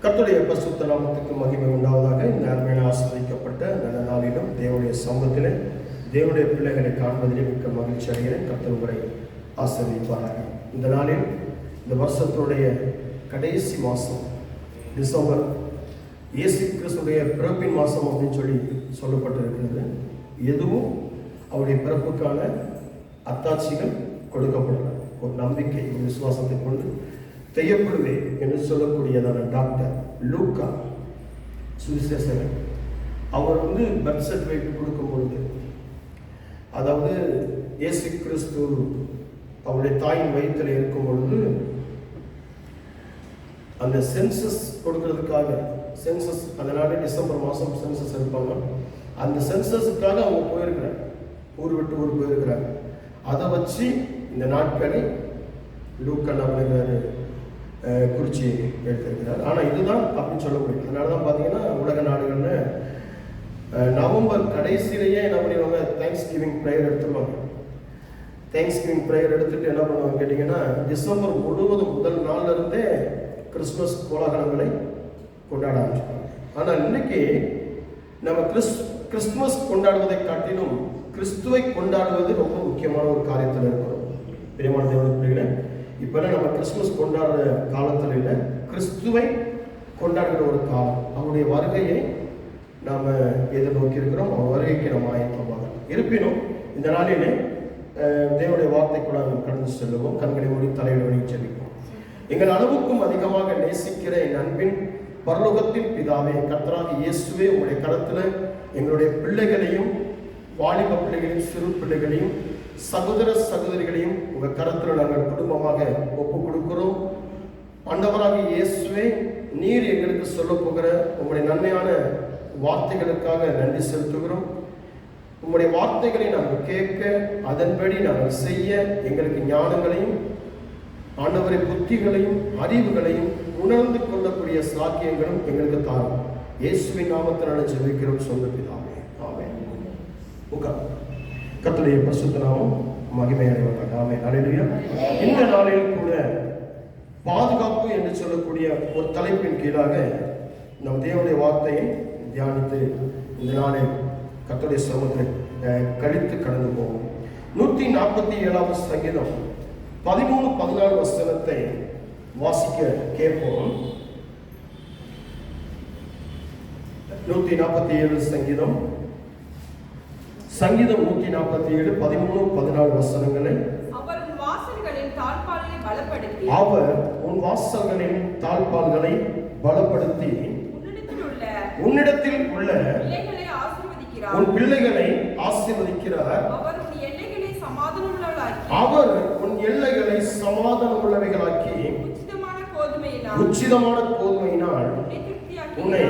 கர்த்தருடைய பரிசுத்த நாமத்துக்கு மகிமை உண்டாவதாக. இந்த அருமையான ஆசீர்வதிக்கப்பட்ட நல்ல நாளிலும் தேவனுடைய சமூகத்திலே தேவனுடைய பிள்ளைகளை காண்பதிலே மிக்க மகிழ்ச்சி அடைகிறேன். கர்த்தர் உங்களை ஆசீர்வதிப்பாராக. இந்த நாளில் இந்த வருஷத்துடைய கடைசி மாதம் டிசம்பர், இயேசு கிறிஸ்துடைய பிறப்பின் மாதம் அப்படின்னு சொல்லப்பட்டிருக்கிறது. எதுவும் அவருடைய பிறப்புக்கான அத்தாட்சிகள் கொடுக்கப்படல. ஒரு நம்பிக்கை, ஒரு விசுவாசத்தை கொண்டு செய்யப்படுவே என்று சொல்லக்கூடியதான டாக்டர் லூக்கா சுவிசேஷகன் அவர் பர்த் சர்டிஃபிகேட் கொடுக்கும் பொழுது, அதாவது இயேசு கிறிஸ்து அவருடைய தாயின் வயிற்றில் இருக்கும் பொழுது அந்த சென்சஸ் கொடுக்கறதுக்காக, சென்சஸ் அதனால டிசம்பர் மாதம் சென்சஸ் எடுப்பாங்க. அந்த சென்சஸுக்காக அவங்க போயிருக்கிறாங்க, ஊர் விட்டு ஊர் போயிருக்கிறாங்க. அதை வச்சு இந்த நாட்களை லூக்கா குறிச்சி எடுத்திருக்கிறார். ஆனால் இதுதான் அப்படின்னு சொல்ல முடியும். அதனால தான் பார்த்தீங்கன்னா உலக நாடுகளில் நவம்பர் கடைசியிலேயே என்ன பண்ணிடுவாங்க, தேங்க்ஸ் கிவிங் ப்ரேயர் எடுத்துருவாங்க. தேங்க்ஸ் கிவிங் ப்ரேயர் எடுத்துகிட்டு என்ன பண்ணுவாங்க கேட்டிங்கன்னா, டிசம்பர் முழுவதும் முதல் நாளில் இருந்தே கிறிஸ்துமஸ் கோலாகலங்களை கொண்டாட ஆரம்பிச்சிருவாங்க. ஆனால் இன்னைக்கு நம்ம கிறிஸ்துமஸ் கொண்டாடுவதை காட்டிலும் கிறிஸ்துவை கொண்டாடுவது ரொம்ப முக்கியமான ஒரு காரியத்தில் இருக்கிறோம். பிரியமான தேவனுடைய பிள்ளைகளே, இப்போல்லாம் நம்ம கிறிஸ்துமஸ் கொண்டாடுற காலத்தில் இல்லை, கிறிஸ்துவை கொண்டாடுகிற ஒரு காலம். அவருடைய வருகையை நாம் எதிர்நோக்கி இருக்கிறோம். அவர் வருகைக்கு நம்ம ஆயத்தமாக இருப்பினும் இந்த நாளிலே தேவனுடைய வார்த்தைக்குள்ள கடந்து செல்லுவோம். கண்களை மூடி தலையில் வணங்கி ஜெபிப்போம். எங்கள் அளவுக்கும் அதிகமாக நேசிக்கிற என் அன்பின் பரலோகத்தின் பிதாவே, கர்த்தராகிய இயேசுவே, உங்களுடைய கரத்தில் எங்களுடைய பிள்ளைகளையும், வாலிப பிள்ளைகளையும், சிறு பிள்ளைகளையும், சகோதர சகோதரிகளையும் உங்கள் கரத்தில் நாங்கள் குடும்பமாக ஒப்புக் கொடுக்கிறோம். ஆண்டவராகிய இயேசுவே, நீர் எங்களுக்கு சொல்ல போகிற உங்களுடைய நன்மையான வார்த்தைகளுக்காக நன்றி செலுத்துகிறோம். உங்களுடைய வார்த்தைகளை நாங்கள் கேட்க, அதன்படி நாங்கள் செய்ய எங்களுக்கு ஞானங்களையும், ஆண்டவரை புத்திகளையும், அறிவுகளையும் உணர்ந்து கொள்ளக்கூடிய சாக்கியங்களும் எங்களுக்கு தாரும். இயேசுவின் நாமத்தினால ஜெபிக்கிறோம் சொந்த பிதாவே, ஆமென். கர்த்தருடைய பரிசுத்த நாமம் மகிமையடைவதாக. ஆமென். அல்லேலூயா. இந்த நாளில் கூட பாதுகாப்பு என்று சொல்லக்கூடிய ஒரு தலைப்பின் கீழாக நம் தேவனுடைய வார்த்தையை தியானித்து இந்த நாளில் கர்த்தருடைய சமூகத்தில் கழித்து கடந்து போவோம். 147 சங்கீதம் 13-14 வசனத்தை வாசிக்க கேட்போம். 147 சங்கீதம் 147 13-14 வசனங்களை அவர் உன் வாசல்களின் தாழ்பால்களை பலப்படுத்தி உன்னிடத்தில் உள்ள உன் பிள்ளைகளை ஆசீர்வதிக்கிறார். அவர் உன் எல்லைகளை சமாதானம் உள்ளவைகளாக்கி உச்சிதமான கோதுமையினால் உன்னை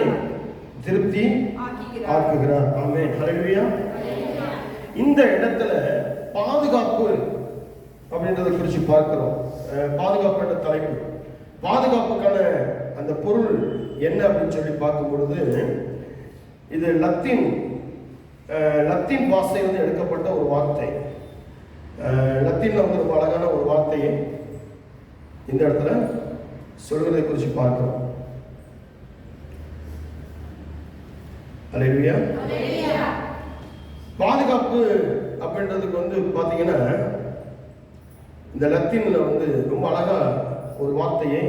திருப்தி ஆக்குகிறார். ஆமென். ஹல்லேலூயா. இந்த இடத்துல பாதுகாப்பு அப்படின்றத குறித்து பார்க்கிறோம். பாதுகாப்பு என்ற தலைப்பு, பாதுகாப்புக்கான அந்த பொருள் என்ன அப்படின்னு சொல்லி பார்க்கும் பொழுது, இது லத்தீன் பாஷையிலிருந்து எடுக்கப்பட்ட ஒரு வார்த்தை. லத்தீன்ல ரொம்ப அழகான ஒரு வார்த்தையை இந்த இடத்துல சொல்வதை குறித்து பார்க்கிறோம். அல்லேலூயா. பாதுகாப்பு அப்படின்றதுக்கு பார்த்தீங்கன்னா, இந்த லத்தீன்ல ரொம்ப அழகா ஒரு வார்த்தையை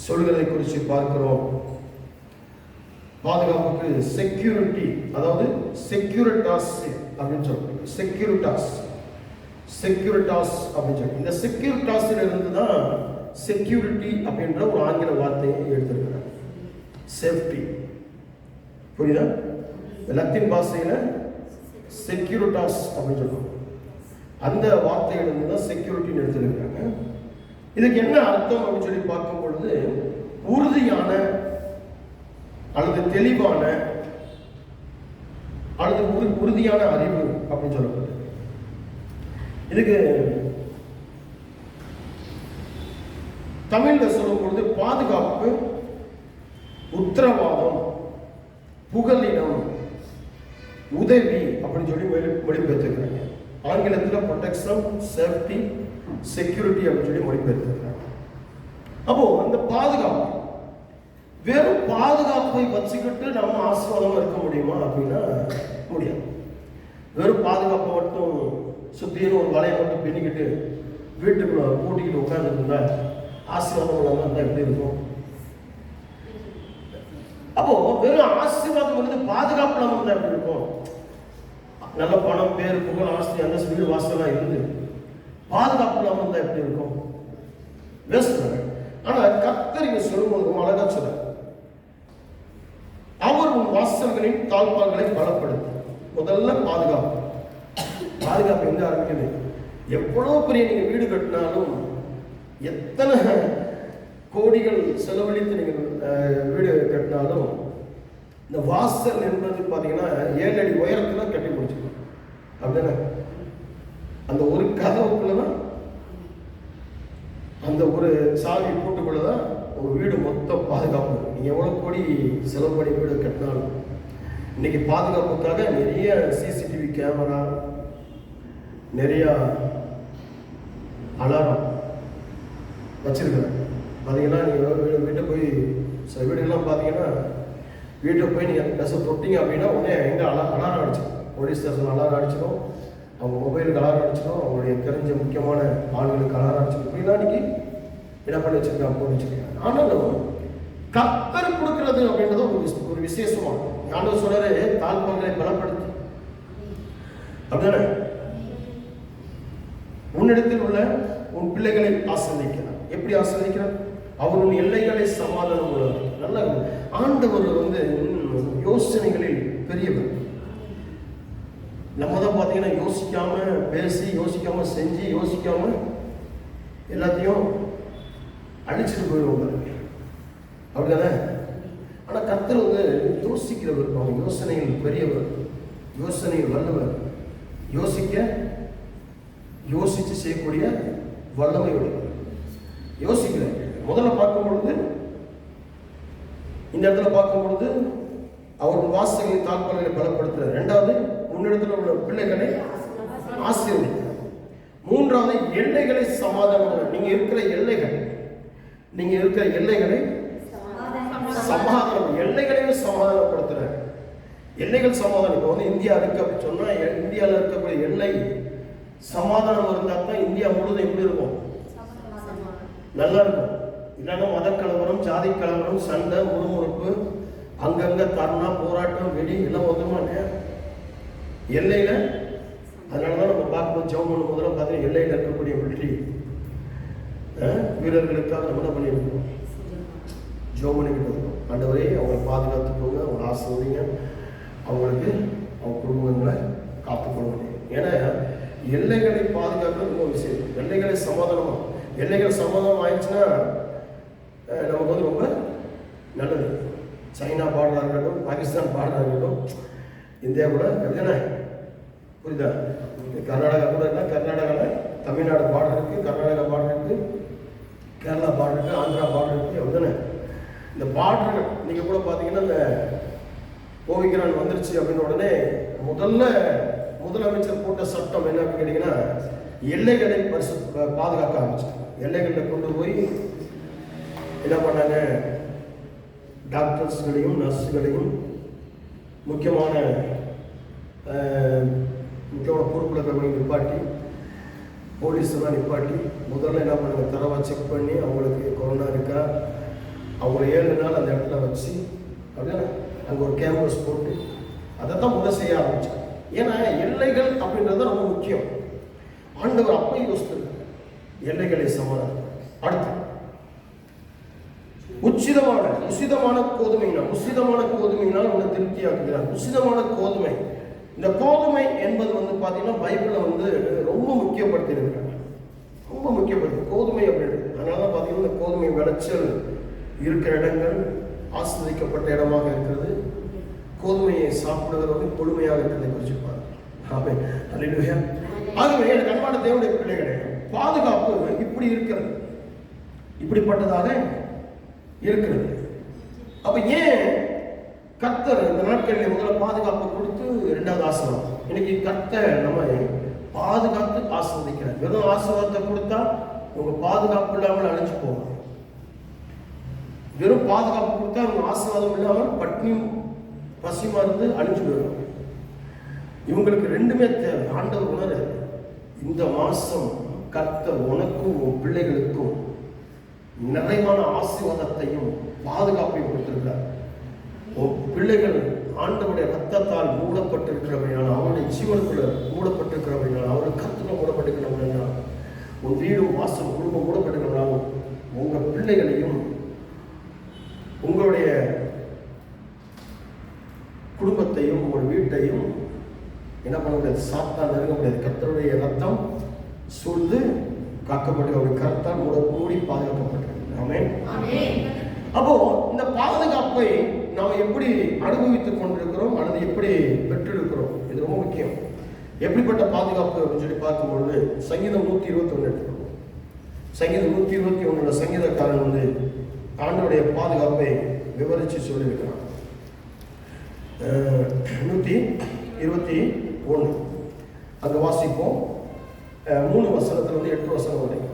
சொல்கிறதை குறித்து பார்க்கிறோம். பாதுகாப்புக்கு செக்யூரிட்டி, அதாவது செக்யூரிட்டாஸ் அப்படின்னு சொல்றோம். செக்யூரிட்டாஸ் அப்படின்னு சொல்லி, இந்த செக்யூரிட்டாஸ்ல இருந்து தான் செக்யூரிட்டி அப்படின்ற ஒரு ஆங்கில வார்த்தையை எடுத்திருக்கிறார். சேஃப்டி, புரியுதா? லத்தீன் பாஷையில செக்யூரிட்டாஸ் அப்படின்னு சொல்லுவாங்க. அந்த வார்த்தையிலிருந்து தான் செக்யூரிட்டின்னு எடுத்துருக்காங்க. இதுக்கு என்ன அர்த்தம் அப்படின்னு சொல்லி பார்க்கும் பொழுது, உறுதியான அல்லது தெளிவான அல்லது உறுதியான அறிவு அப்படின்னு சொல்லப்படுது. இதுக்கு தமிழ்ல சொல்லும் பொழுது பாதுகாப்பு, உத்தரவாதம், புகலிடம், உதவி அப்படின்னு சொல்லி மொழிபெயர்த்துக்கிறாங்க. ஆங்கிலத்தில் ப்ரொடெக்ஷன், சேஃப்டி, செக்யூரிட்டி அப்படின்னு சொல்லி மொழிபெயர்த்துக்கிறாங்க. அப்போ அந்த பாதுகாப்பு வெறும் பாதுகாப்பை வச்சுக்கிட்டு நம்ம ஆசீர்வாதமா இருக்க முடியுமா அப்படின்னா முடியாது. வெறும் பாதுகாப்பை மட்டும் சுத்தியும் ஒரு வலையை மட்டும் பின்னிக்கிட்டு வீட்டுக்குள்ள பூட்டிக்கிட்டு உட்கார்ந்துருந்தா ஆசீர்வாதம் இல்லாமல் இருந்தால் எப்படி இருக்கும்? அப்போ வெறும் ஆசீர்வாதம் வந்து பாதுகாப்பு இல்லாமல் இருந்தால் எப்படி இருக்கும்? நல்ல பணம், பேர், புகழ், ஆஸ்தி, அந்த வீடு வாசலாம் இருந்து பாதுகாப்பு இல்லாமல் இருந்தால் எப்படி இருக்கும்? பேசுறாங்க. ஆனா கர்த்தர் இங்க சொல்லும்போது ரொம்ப அழகா சொல்ற, அவர் உன் வாசல்களின் தாழ்பால்களை பலப்படுத்தும். முதல்ல பாதுகாப்பு. பாதுகாப்பு எங்க ஆரம்பிக்குது? எவ்வளவு பெரிய நீங்க வீடு கட்டினாலும், எத்தனை கோடிகள் செலவழித்து நீங்க வீடு கட்டினாலும், இந்த வாசல் என்பது பார்த்தீங்கன்னா 7 அடி உயரத்துல கட்டி முடிச்சிருக்கோம். அப்படின்னா அந்த ஒரு கதவுக்குள்ளதான், அந்த ஒரு சாவி போட்டுக்குள்ளதான் ஒரு வீடு மொத்த பாதுகாப்பு. நீங்க எவ்வளவு கோடி செலவு பண்ணி வீடு கட்டினாலும் இன்னைக்கு பாதுகாப்புக்காக நிறைய சிசிடிவி கேமரா, நிறைய அலாரம் வச்சிருக்கிறாங்க. பார்த்தீங்கன்னா நீங்கள் வீட்டை போய் சில வீடுகள்லாம் பார்த்தீங்கன்னா வீட்டை போய் நீங்கள் ட்ரெஸ்ஸை தொட்டிங்க அப்படின்னா உடனே எங்கே அலாரம் அடிச்சிடும். போலீஸ் ஸ்டேஷன் அலாரம் அடிச்சிடும், அவங்க மொபைலுக்கு அலாரம் அடிச்சிடும், அவங்களுடைய தெரிஞ்ச முக்கியமான ஆண்களுக்கு அலாரம் அடிச்சிடும். இப்படின்னா இன்னைக்கு என்ன பண்ணி வச்சிருக்காங்க, போட்டு வச்சிருக்காங்க. ஆனாலும் கர்த்தர் கொடுக்கிறது அப்படின்றது ஒரு விசேஷமான ஆண்டவர் சொல்றாரு, தாழ்பால்களை பலப்படுத்தி அப்படின்னா உன்னிடத்தில் உள்ள உன் பிள்ளைகளை ஆசீர்வதிக்கிறார். எப்படி ஆசீர்வதிக்கிறார்? அவர் உன் எல்லைகளை சமாதானம் உள்ளவர். நல்ல ஆண்டவர் வந்து யோசனைகளில் பெரியவர். நம்ம தான் பார்த்தீங்கன்னா யோசிக்காம பேசி, யோசிக்காம செஞ்சு, யோசிக்காம எல்லாத்தையும் அழிச்சிட்டு போயிடுவோம். அப்படிதானே? ஆனா கர்த்தர் வந்து யோசிக்கிறவர், அவங்க யோசனைகள் பெரியவர், யோசனைகள் வல்லவர், யோசிச்சு செய்யக்கூடிய வல்லமை உள்ளவர். யோசிக்கிறேன். முதல்ல பார்க்கும் பொழுது, இந்த இடத்துல பார்க்கும் பொழுது அவர் வாசல்களின் தாழ்பால்களை பலப்படுத்துறார். இரண்டாவது, முன்னிடத்தில் உள்ள பிள்ளைகளை ஆசீர்வதிக்கிறார். மூன்றாவது, எல்லைகளை சமாதானம். நீங்க இருக்கிற எல்லைகளை சமாதானம், எல்லைகளையும் சமாதானப்படுத்துறார். எல்லைகள் சமாதானம். இப்போ வந்து இந்தியா இருக்கு அப்படின்னு சொன்னா, இந்தியாவில் இருக்கக்கூடிய எல்லை சமாதானம் இருந்தால் தான் இந்தியா முழுவதும் எப்படி இருக்கும்? நல்லா இருக்கும். இல்லைன்னா மத கலவரம், ஜாதி கலவரம், சண்டை, முறுமுறுப்பு, அங்கங்க தர்ணா, போராட்டம், வெடி எல்லாம் வந்துருமா எல்லையில. அதனாலதான் நம்ம பார்க்கும்போது ஜெபம் பண்ணும் போதெல்லாம் பார்த்தீங்கன்னா எல்லையில் இருக்கக்கூடிய மிலிட்ரி வீரர்களுக்காக நம்ம என்ன பண்ணியிருக்கோம்? ஜெபம் பண்ணிக்கிட்டு இருக்கோம். ஆண்டவரே அவங்களை பாதுகாத்துக்கோங்க, அவங்களை ஆசீர்வதிங்க, அவங்களுக்கு அவங்க குடும்பங்களை காத்துக்கொள்ளுங்க. ஏன்னா எல்லைகளை பாதுகாக்கிறது ரொம்ப விஷயம். எல்லைகள் சமாதானம் ஆயிடுச்சுன்னா நமக்கு வந்து ரொம்ப நல்லது. சைனா பார்டராக இருக்கட்டும், பாகிஸ்தான் பார்டராக இருக்கட்டும், இந்தியா கூட அப்படிதானே? புரியுதா? கர்நாடகா கூட இருந்தால் கர்நாடகாவில் தமிழ்நாடு பார்டர் இருக்குது, கர்நாடகா பார்டர் இருக்குது, கேரளா பார்டர் இருக்குது, ஆந்திரா பார்டர் இருக்குது. அப்படிதானே? இந்த பார்டர்கள் நீங்கள் கூட பார்த்தீங்கன்னா இந்த ஓவிக்கிறான் வந்துருச்சு அப்படின்னு உடனே முதலமைச்சர் போட்ட சட்டம் என்ன அப்படின்னு கேட்டீங்கன்னா, எல்லைகளை பாதுகாக்க ஆரம்பிச்சாங்க. எல்லைகளில் கொண்டு போய் என்ன பண்ணாங்க? டாக்டர்ஸ்களையும் நர்ஸுகளையும் முக்கியமான பொறுப்பில் இருக்கிறவங்க நிப்பாட்டி, போலீஸ் எல்லாம் நிப்பாட்டி முதல்ல என்ன பண்ணாங்க? தரவா செக் பண்ணி அவங்களுக்கு கொரோனா இருக்கா, அவங்கள 7 நாள் அந்த இடத்துல வச்சு அப்படின்னா அங்கே ஒரு கேம்பஸ் போட்டு அதை தான் முதல் செய்ய ஆரம்பிச்சாங்க. ஏன்னா எல்லைகள் அப்படின்றது ரொம்ப முக்கியம். ஆண்டவர் அப்போ யோசித்திருக்காங்க எல்லைகளை சமாதானம். அடுத்து உசிதமான கோதுமையினால் உன்னை திருப்தியாக்குகிறார். உசிதமான கோதுமை. இந்த கோதுமை என்பது வந்து பார்த்தீங்கன்னா பைபிளில் வந்து ரொம்ப முக்கியப்படுத்தியிருக்கிறாங்க. ரொம்ப முக்கியப்படுத்தி கோதுமை அப்படின்றது. அதனால தான் பார்த்தீங்கன்னா இந்த கோதுமை விளைச்சல் இருக்கிற இடங்கள் ஆஸ்வதிக்கப்பட்ட இடமாக இருக்கிறது. கோதுமையை சாப்பிடுவது வந்து கொழுமையாக இருக்கிறதை குறிச்சிருப்பாங்க. ஆகவே எனக்கு அன்பான தேவனுடைய பிள்ளைகளே, பாதுகாப்பு இப்படி இருக்கிறது, இப்படிப்பட்டதாக இருக்கிறது. அப்ப ஏன் கர்த்தர் இந்த நாட்களில் முதல்ல பாதுகாப்பு கொடுத்து இரண்டாவது ஆசீர்வாதம்? இன்னைக்கு கர்த்தர் நம்ம பாதுகாத்து ஆசீர்வதிக்கிறார். வெறும் ஆசீர்வாதத்தை கொடுத்தா உங்க பாதுகாப்பு இல்லாமல் அழிஞ்சு போகும். வெறும் பாதுகாப்பு கொடுத்தா அவங்க ஆசீர்வாதம் இல்லாமல் பட்னியும் பசியுமா இருந்து அழிஞ்சு போயிடும். இவங்களுக்கு ரெண்டுமே தேவை. ஆண்டவர் உணர இந்த மாசம் கர்த்தர் உனக்கும் உன் பிள்ளைகளுக்கும் நிறைவான ஆசீர்வாதத்தையும் பாதுகாப்பையும் கொடுத்திருக்கிறார். உன் பிள்ளைகள் ஆண்டவருடைய ரத்தத்தால் மூடப்பட்டிருக்கிறவையால், அவருடைய ஜீவனுக்குள்ள மூடப்பட்டிருக்கிறவையால், அவருடைய கருத்துல மூடப்பட்டிருக்கிறவையால், உன் வீடும் வாசல் குடும்பம் மூடப்பட்டிருக்கிறவனாலும் உங்க பிள்ளைகளையும் உங்களுடைய குடும்பத்தையும் உங்கள் வீட்டையும் என்ன பண்ண முடியாது, சாத்தான் நெருங்க முடியாது. கர்த்தருடைய ரத்தம் சூழ்ந்து காக்கப்பட்டு அவருடைய கருத்தால் மூடி பாதுகாக்கப்பட்டிருக்கு. ஆமென். அப்போ இந்த பாதுகாப்பை நாம் எப்படி அனுபவித்துக் கொண்டிருக்கிறோம் அல்லது எப்படி பெற்றிருக்கிறோம், இது ரொம்ப முக்கியம். எப்படிப்பட்ட பாதுகாப்பு அப்படின்னு சொல்லி பார்க்கும்பொழுது சங்கீதம் 121 எடுத்துக்கணும். சங்கீதம் 121 சங்கீதக்காரன் ஆண்டவருடைய பாதுகாப்பை விவரித்து சொல்லியிருக்கிறான். 121 அங்க வாசிப்போம். 3 வசனத்துல 8 வசனம் வரைக்கும்.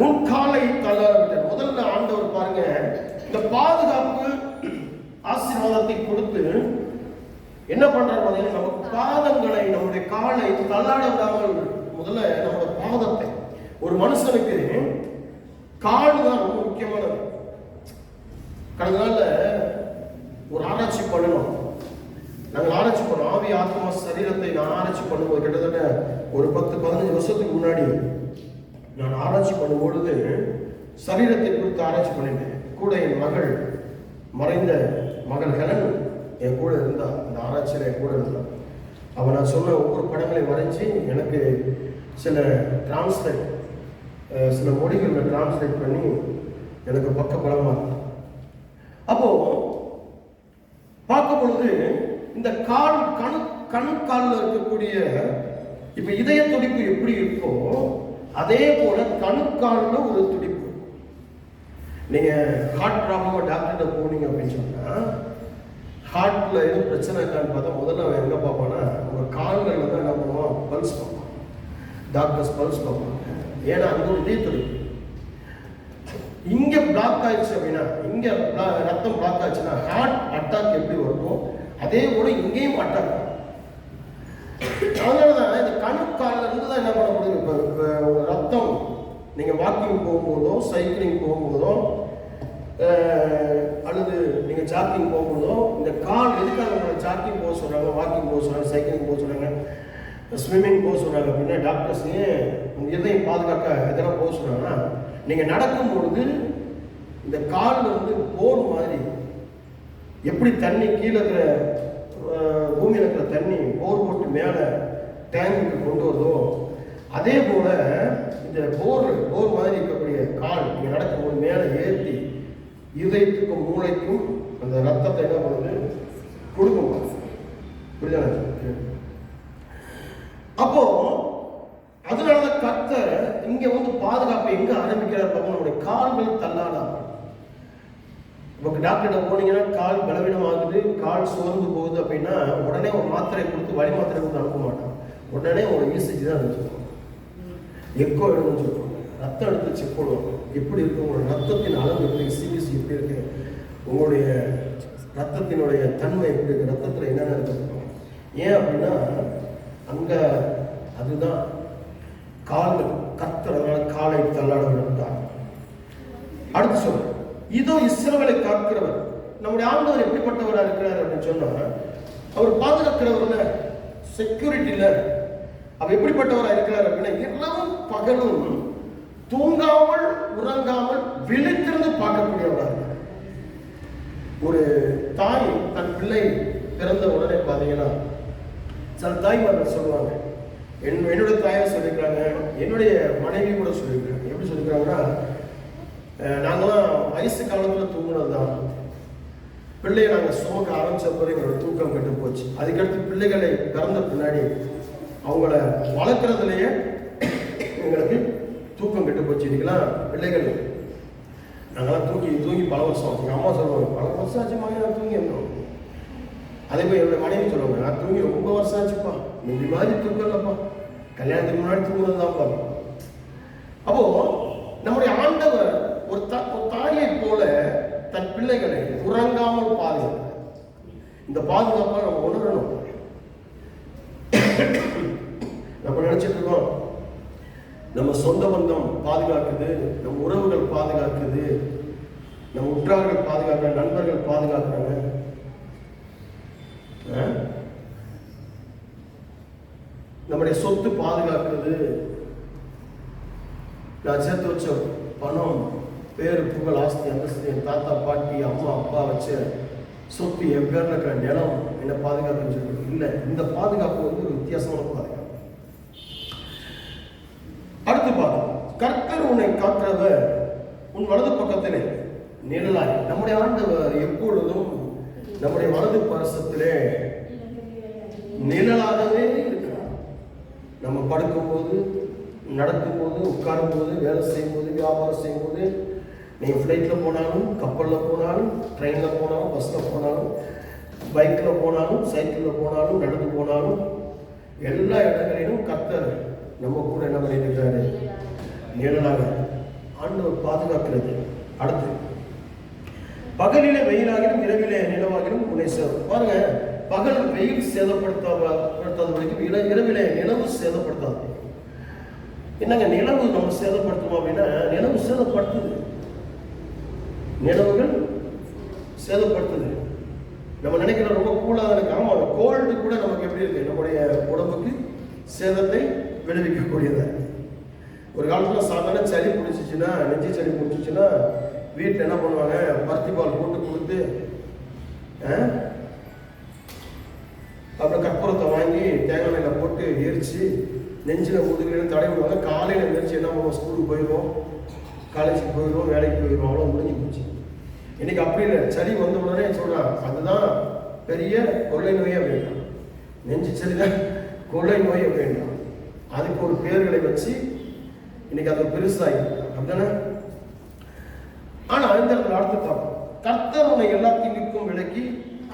உன் காலை தள்ளாட முதல்ல ஆண்டவர் பாருங்க, இந்த பாதுகாப்பு ஆசீர்வாதத்தை கொடுத்து என்ன பண்றாரு பாத்தீங்கன்னா, நம்ம பாதங்களை நம்முடைய காலை தள்ளாட விடாமல் முதல்ல நம்மளோட பாதத்தை, ஒரு மனுஷனுக்கு கால் தான் ரொம்ப முக்கியமானது. கடந்த நாள்ல ஒரு ஆராய்ச்சி பண்ணணும். நாங்கள் ஆராய்ச்சி பண்ணோம், ஆவி ஆத்மா சரீரத்தை நான் ஆராய்ச்சி பண்ணும்போது கிட்டத்தட்ட ஒரு 10-15 வருஷத்துக்கு முன்னாடி நான் ஆராய்ச்சி பண்ணும்பொழுது சரீரத்தை குறித்து ஆராய்ச்சி பண்ணிட்டேன். கூட என் மகள், மறைந்த மகள் ஹெலன் என் கூட இருந்தா, அந்த ஆராய்ச்சியில் என் கூட இருந்தா. அவன் நான் சொன்ன ஒவ்வொரு படங்களையும் வரைஞ்சி எனக்கு சில டிரான்ஸ்லேட், சில மொழிகளை டிரான்ஸ்லேட் பண்ணி எனக்கு பக்க பலமாக இருக்கும். அப்போ பார்க்கும் பொழுது இந்த கால் கணுக்காலில் இருக்கக்கூடிய இப்ப இதய துடிப்பு எப்படி இருக்கோ அதே போல கணுக்காலில் ஒரு துடிப்பு. நீங்க ஹார்ட் ப்ராப்ளமா டாக்டர்கிட்ட போனீங்க அப்படின்னு சொன்னா, ஹார்ட்ல எதுவும் பிரச்சனை இருக்கான்னு பார்த்தா முதல்ல அவன் எங்க பார்ப்பானா, உங்க கால்கள் என்ன பண்ணுவான், பல்ஸ் பார்ப்பான். டாக்டர்ஸ் பல்ஸ் பார்ப்பாங்க. ஏன்னா அங்க ஒரு இதய துடிப்பு. இங்க பிளாக் ஆயிடுச்சு அப்படின்னா, இங்க ரத்தம் பிளாக் ஆச்சுன்னா ஹார்ட் அட்டாக் எப்படி வருமோ அதே போல இங்கேயும் அட்டாக். அதனாலதான் இந்த கணுக்கால இருந்து தான் என்ன பண்ணப்படுது, இப்போ ரத்தம் நீங்க வாக்கிங் போகும்போதோ சைக்கிளிங் போகும்போதோ அல்லது நீங்க ஜாக்கிங் போகும்போதோ இந்த கால் எதுக்காக உங்களை ஜாக்கிங் போக சொல்றாங்க, வாக்கிங் போக சொல்றாங்க, சைக்கிளிங் போக சொல்றாங்க, ஸ்விம்மிங் போக சொல்றாங்க அப்படின்னா டாக்டர்ஸ் ஏன் உங்க இதயம் பாதுகாக்க இதெல்லாம் போக சொல்றாங்கன்னா, நீங்க நடக்கும் பொழுது இந்த கால் போர் மாதிரி எப்படி தண்ணி கீழே இருக்கிற பூமியில் இருக்கிற தண்ணி போர் போட்டு மேலே டேங்குக்கு கொண்டு வருதோ அதே போல இந்த போர் மாதிரி இருக்கக்கூடிய கால் நீங்க நடக்கும்போது மேலே ஏற்றி இதயத்துக்கும் மூளைக்கும் அந்த ரத்தத்தை என்ன பண்ணுது, கொடுக்கும். புரியுதா? அப்போ அதனாலதான் கர்த்தர் இங்க பாதுகாப்பு எங்க ஆரம்பிக்கிறார், நம்மளுடைய கால்கள் தள்ளாடாம. இப்போ டாக்டர்கிட்ட போனீங்கன்னா கால் பலவீனமாகுது, கால் சோர்ந்து போகுது அப்படின்னா உடனே ஒரு மாத்திரை கொடுத்து வலி மாத்திரை கொடுத்து அனுப்ப மாட்டான். உடனே ஒரு இசிஜி தான் அனுப்பிச்சிருக்கோம், எக்கோ எடுக்கணும்னு சொல்லுவாங்க, ரத்தம் எடுத்து செக் பண்ணுவாங்க. எப்படி இருக்கு உங்களோட ரத்தத்தின் அளவு, எப்படி சிபிசி எப்படி இருக்கு, உங்களுடைய ரத்தத்தினுடைய தன்மை எப்படி இருக்கு, ரத்தத்தில் என்னென்ன இருக்கு. ஏன் அப்படின்னா அங்க அதுதான் கால்கள் கத்துறதுனால காலை தள்ளாட விட்டார். அடுத்து சொல்ற, இதோ இஸ்ரவேலை காக்கிறவர். நம்முடைய ஆண்டவர் எப்படிப்பட்டவராக இருக்கிறார் அப்படின்னு சொன்னா, அவர் பாதுகாக்கிறவர்ல, செக்யூரிட்டியில அவர் எப்படிப்பட்டவராக இருக்கிறார் அப்படின்னா, இரவும் பகலும் தூங்காமல் உறங்காமல் விழித்திருந்து பார்க்கக்கூடியவராக. ஒரு தாய் தன் பிள்ளை பிறந்த உடனே பார்த்தீங்கன்னா சில தாய்மார்கள் சொல்லுவாங்க, என்னுடைய தாயார் சொல்லியிருக்காங்க, என்னுடைய மனைவி கூட சொல்லியிருக்காங்க. எப்படி சொல்லியிருக்காங்கன்னா, நாங்களாம் வயசு காலத்தில் தூங்கினது தான், பிள்ளையை நாங்கள் சுமக்க ஆரம்பித்த பிறகு எங்களோட தூக்கம் கெட்டு போச்சு. அதுக்கடுத்து பிள்ளைகளை பிறந்த பின்னாடி அவங்கள வளர்க்குறதுலையே எங்களுக்கு தூக்கம் கெட்டு போச்சு. இதுக்கெல்லாம் பிள்ளைகள் நாங்களாம் தூங்கி பல வருஷம். எங்கள் அம்மா சொல்லுவாங்க, பல வருஷம் ஆச்சுமா நான் தூங்கி இருந்தோம். அதே போய் என்னோட மனைவி சொல்லுவாங்க, நான் தூங்கி ரொம்ப வருஷம் ஆச்சுப்பா, இந்த மாதிரி தூக்கம் இல்லைப்பா, கல்யாணத்துக்கு முன்னாடி தூங்குறது தான்ப்பா. அப்போ நம்முடைய ஆண்டவர் ஒரு தாயை போல தன் பிள்ளைகளை உறங்காமல் பாதுகாக்க. இந்த பாதுகாப்பை நம்ம உணரணும். நம்ம நினைச்சிட்டு இருக்கோம் நம்ம சொந்த பந்தம் பாதுகாக்குது, நம்ம உறவுகள் பாதுகாக்குது, நம்ம உற்றார்கள் பாதுகாக்கிறாங்க, நண்பர்கள் பாதுகாக்கிறாங்க. நம்முடைய சொத்து பாதுகாக்குது. நான் சேர்த்து வச்ச பணம், பேரு, புகழ், ஆஸ்தி, அந்தஸ்து, என் தாத்தா பாட்டி அம்மா அப்பா வச்ச சொத்து, என் பேர்ல இருக்கிற நிலம் என்ன பாதுகாப்புன்னு சொல்லிட்டு இல்லை. இந்த பாதுகாப்பு வந்து ஒரு வித்தியாசமான பாதுகாப்பு. அடுத்து பார்த்தோம், கர்த்தர் உன்னை காக்கிறவர் உன் வலது பக்கத்திலே நிழலாய். நம்முடைய ஆண்டவர் எப்பொழுதும் நம்முடைய வலது பரசத்திலே நிழலாகவே இருக்கிறார். நம்ம படுக்கும்போது, நடக்கும்போது, உட்காரும் போது, வேலை செய்யும் போது, வியாபாரம் செய்யும் போது, நீங்கள் ஃப்ளைட்டில் போனாலும், கப்பலில் போனாலும், ட்ரெயினில் போனாலும், பஸ்ஸில் போனாலும், பைக்கில் போனாலும், சைக்கிளில் போனாலும், நடந்து போனாலும், எல்லா இடங்களிலும் கர்த்தர் நம்ம கூட என்ன பண்ணியிருக்காரு? நிழலாக ஆண்டவர் பாதுகாக்கிறது. அடுத்து, பகலிலே வெயிலாகிலும் இரவிலே நிலவாகிலும் உன்னை பாருங்க, பகல் வெயில் சேதப்படுத்தாத வரைக்கும் இரவிலே நிலவு சேதப்படுத்தாது. என்னங்க நிலவு நம்ம சேதப்படுத்துவோம் அப்படின்னா, நிலவு சேதப்படுத்துது, நிலவுகள் சேதப்படுத்துது. நம்ம நினைக்கிற ரொம்ப கூலாக இருக்கு. ஆமாம், கோல்டு கூட நமக்கு எப்படி இருக்கு? நம்முடைய உடம்புக்கு சேதத்தை விளைவிக்கக்கூடியது. ஒரு காலத்தில் சாதாரண சளி பிடிச்சிச்சுன்னா, நெஞ்சு சளி பிடிச்சிச்சுன்னா வீட்டில் என்ன பண்ணுவாங்க? பருத்தி பால் போட்டு கொடுத்து அப்புறம் கற்பூரத்தை வாங்கி தேங்காய் எண்ணெயில் போட்டு எரிச்சு நெஞ்சில் முதுகிலும் தடை விடுவாங்க. காலையில் எரிச்சு என்ன பண்ணுவோம்? ஸ்கூலுக்கு போயிடுவோம், காலேஜுக்கு போயிடுவோம், வேலைக்கு போயிடுவோம். அவ்வளோ முடிஞ்சு போச்சு. இன்னைக்கு அப்படி இல்லை. சளி வந்த உடனே சொல்கிறான், அதுதான் பெரிய கொள்ளை நோயே வேண்டாம், நெஞ்சு சளி தான் கொள்ளை நோயே வேண்டாம். அதுக்கு ஒரு பேர்களை வச்சு இன்னைக்கு அது பெருசாகி அப்படிதானே. ஆனால் இந்த இடத்துல அடுத்து பார்ப்போம், கர்த்தர் உன்னை எல்லா தீங்குக்கும் விலக்கி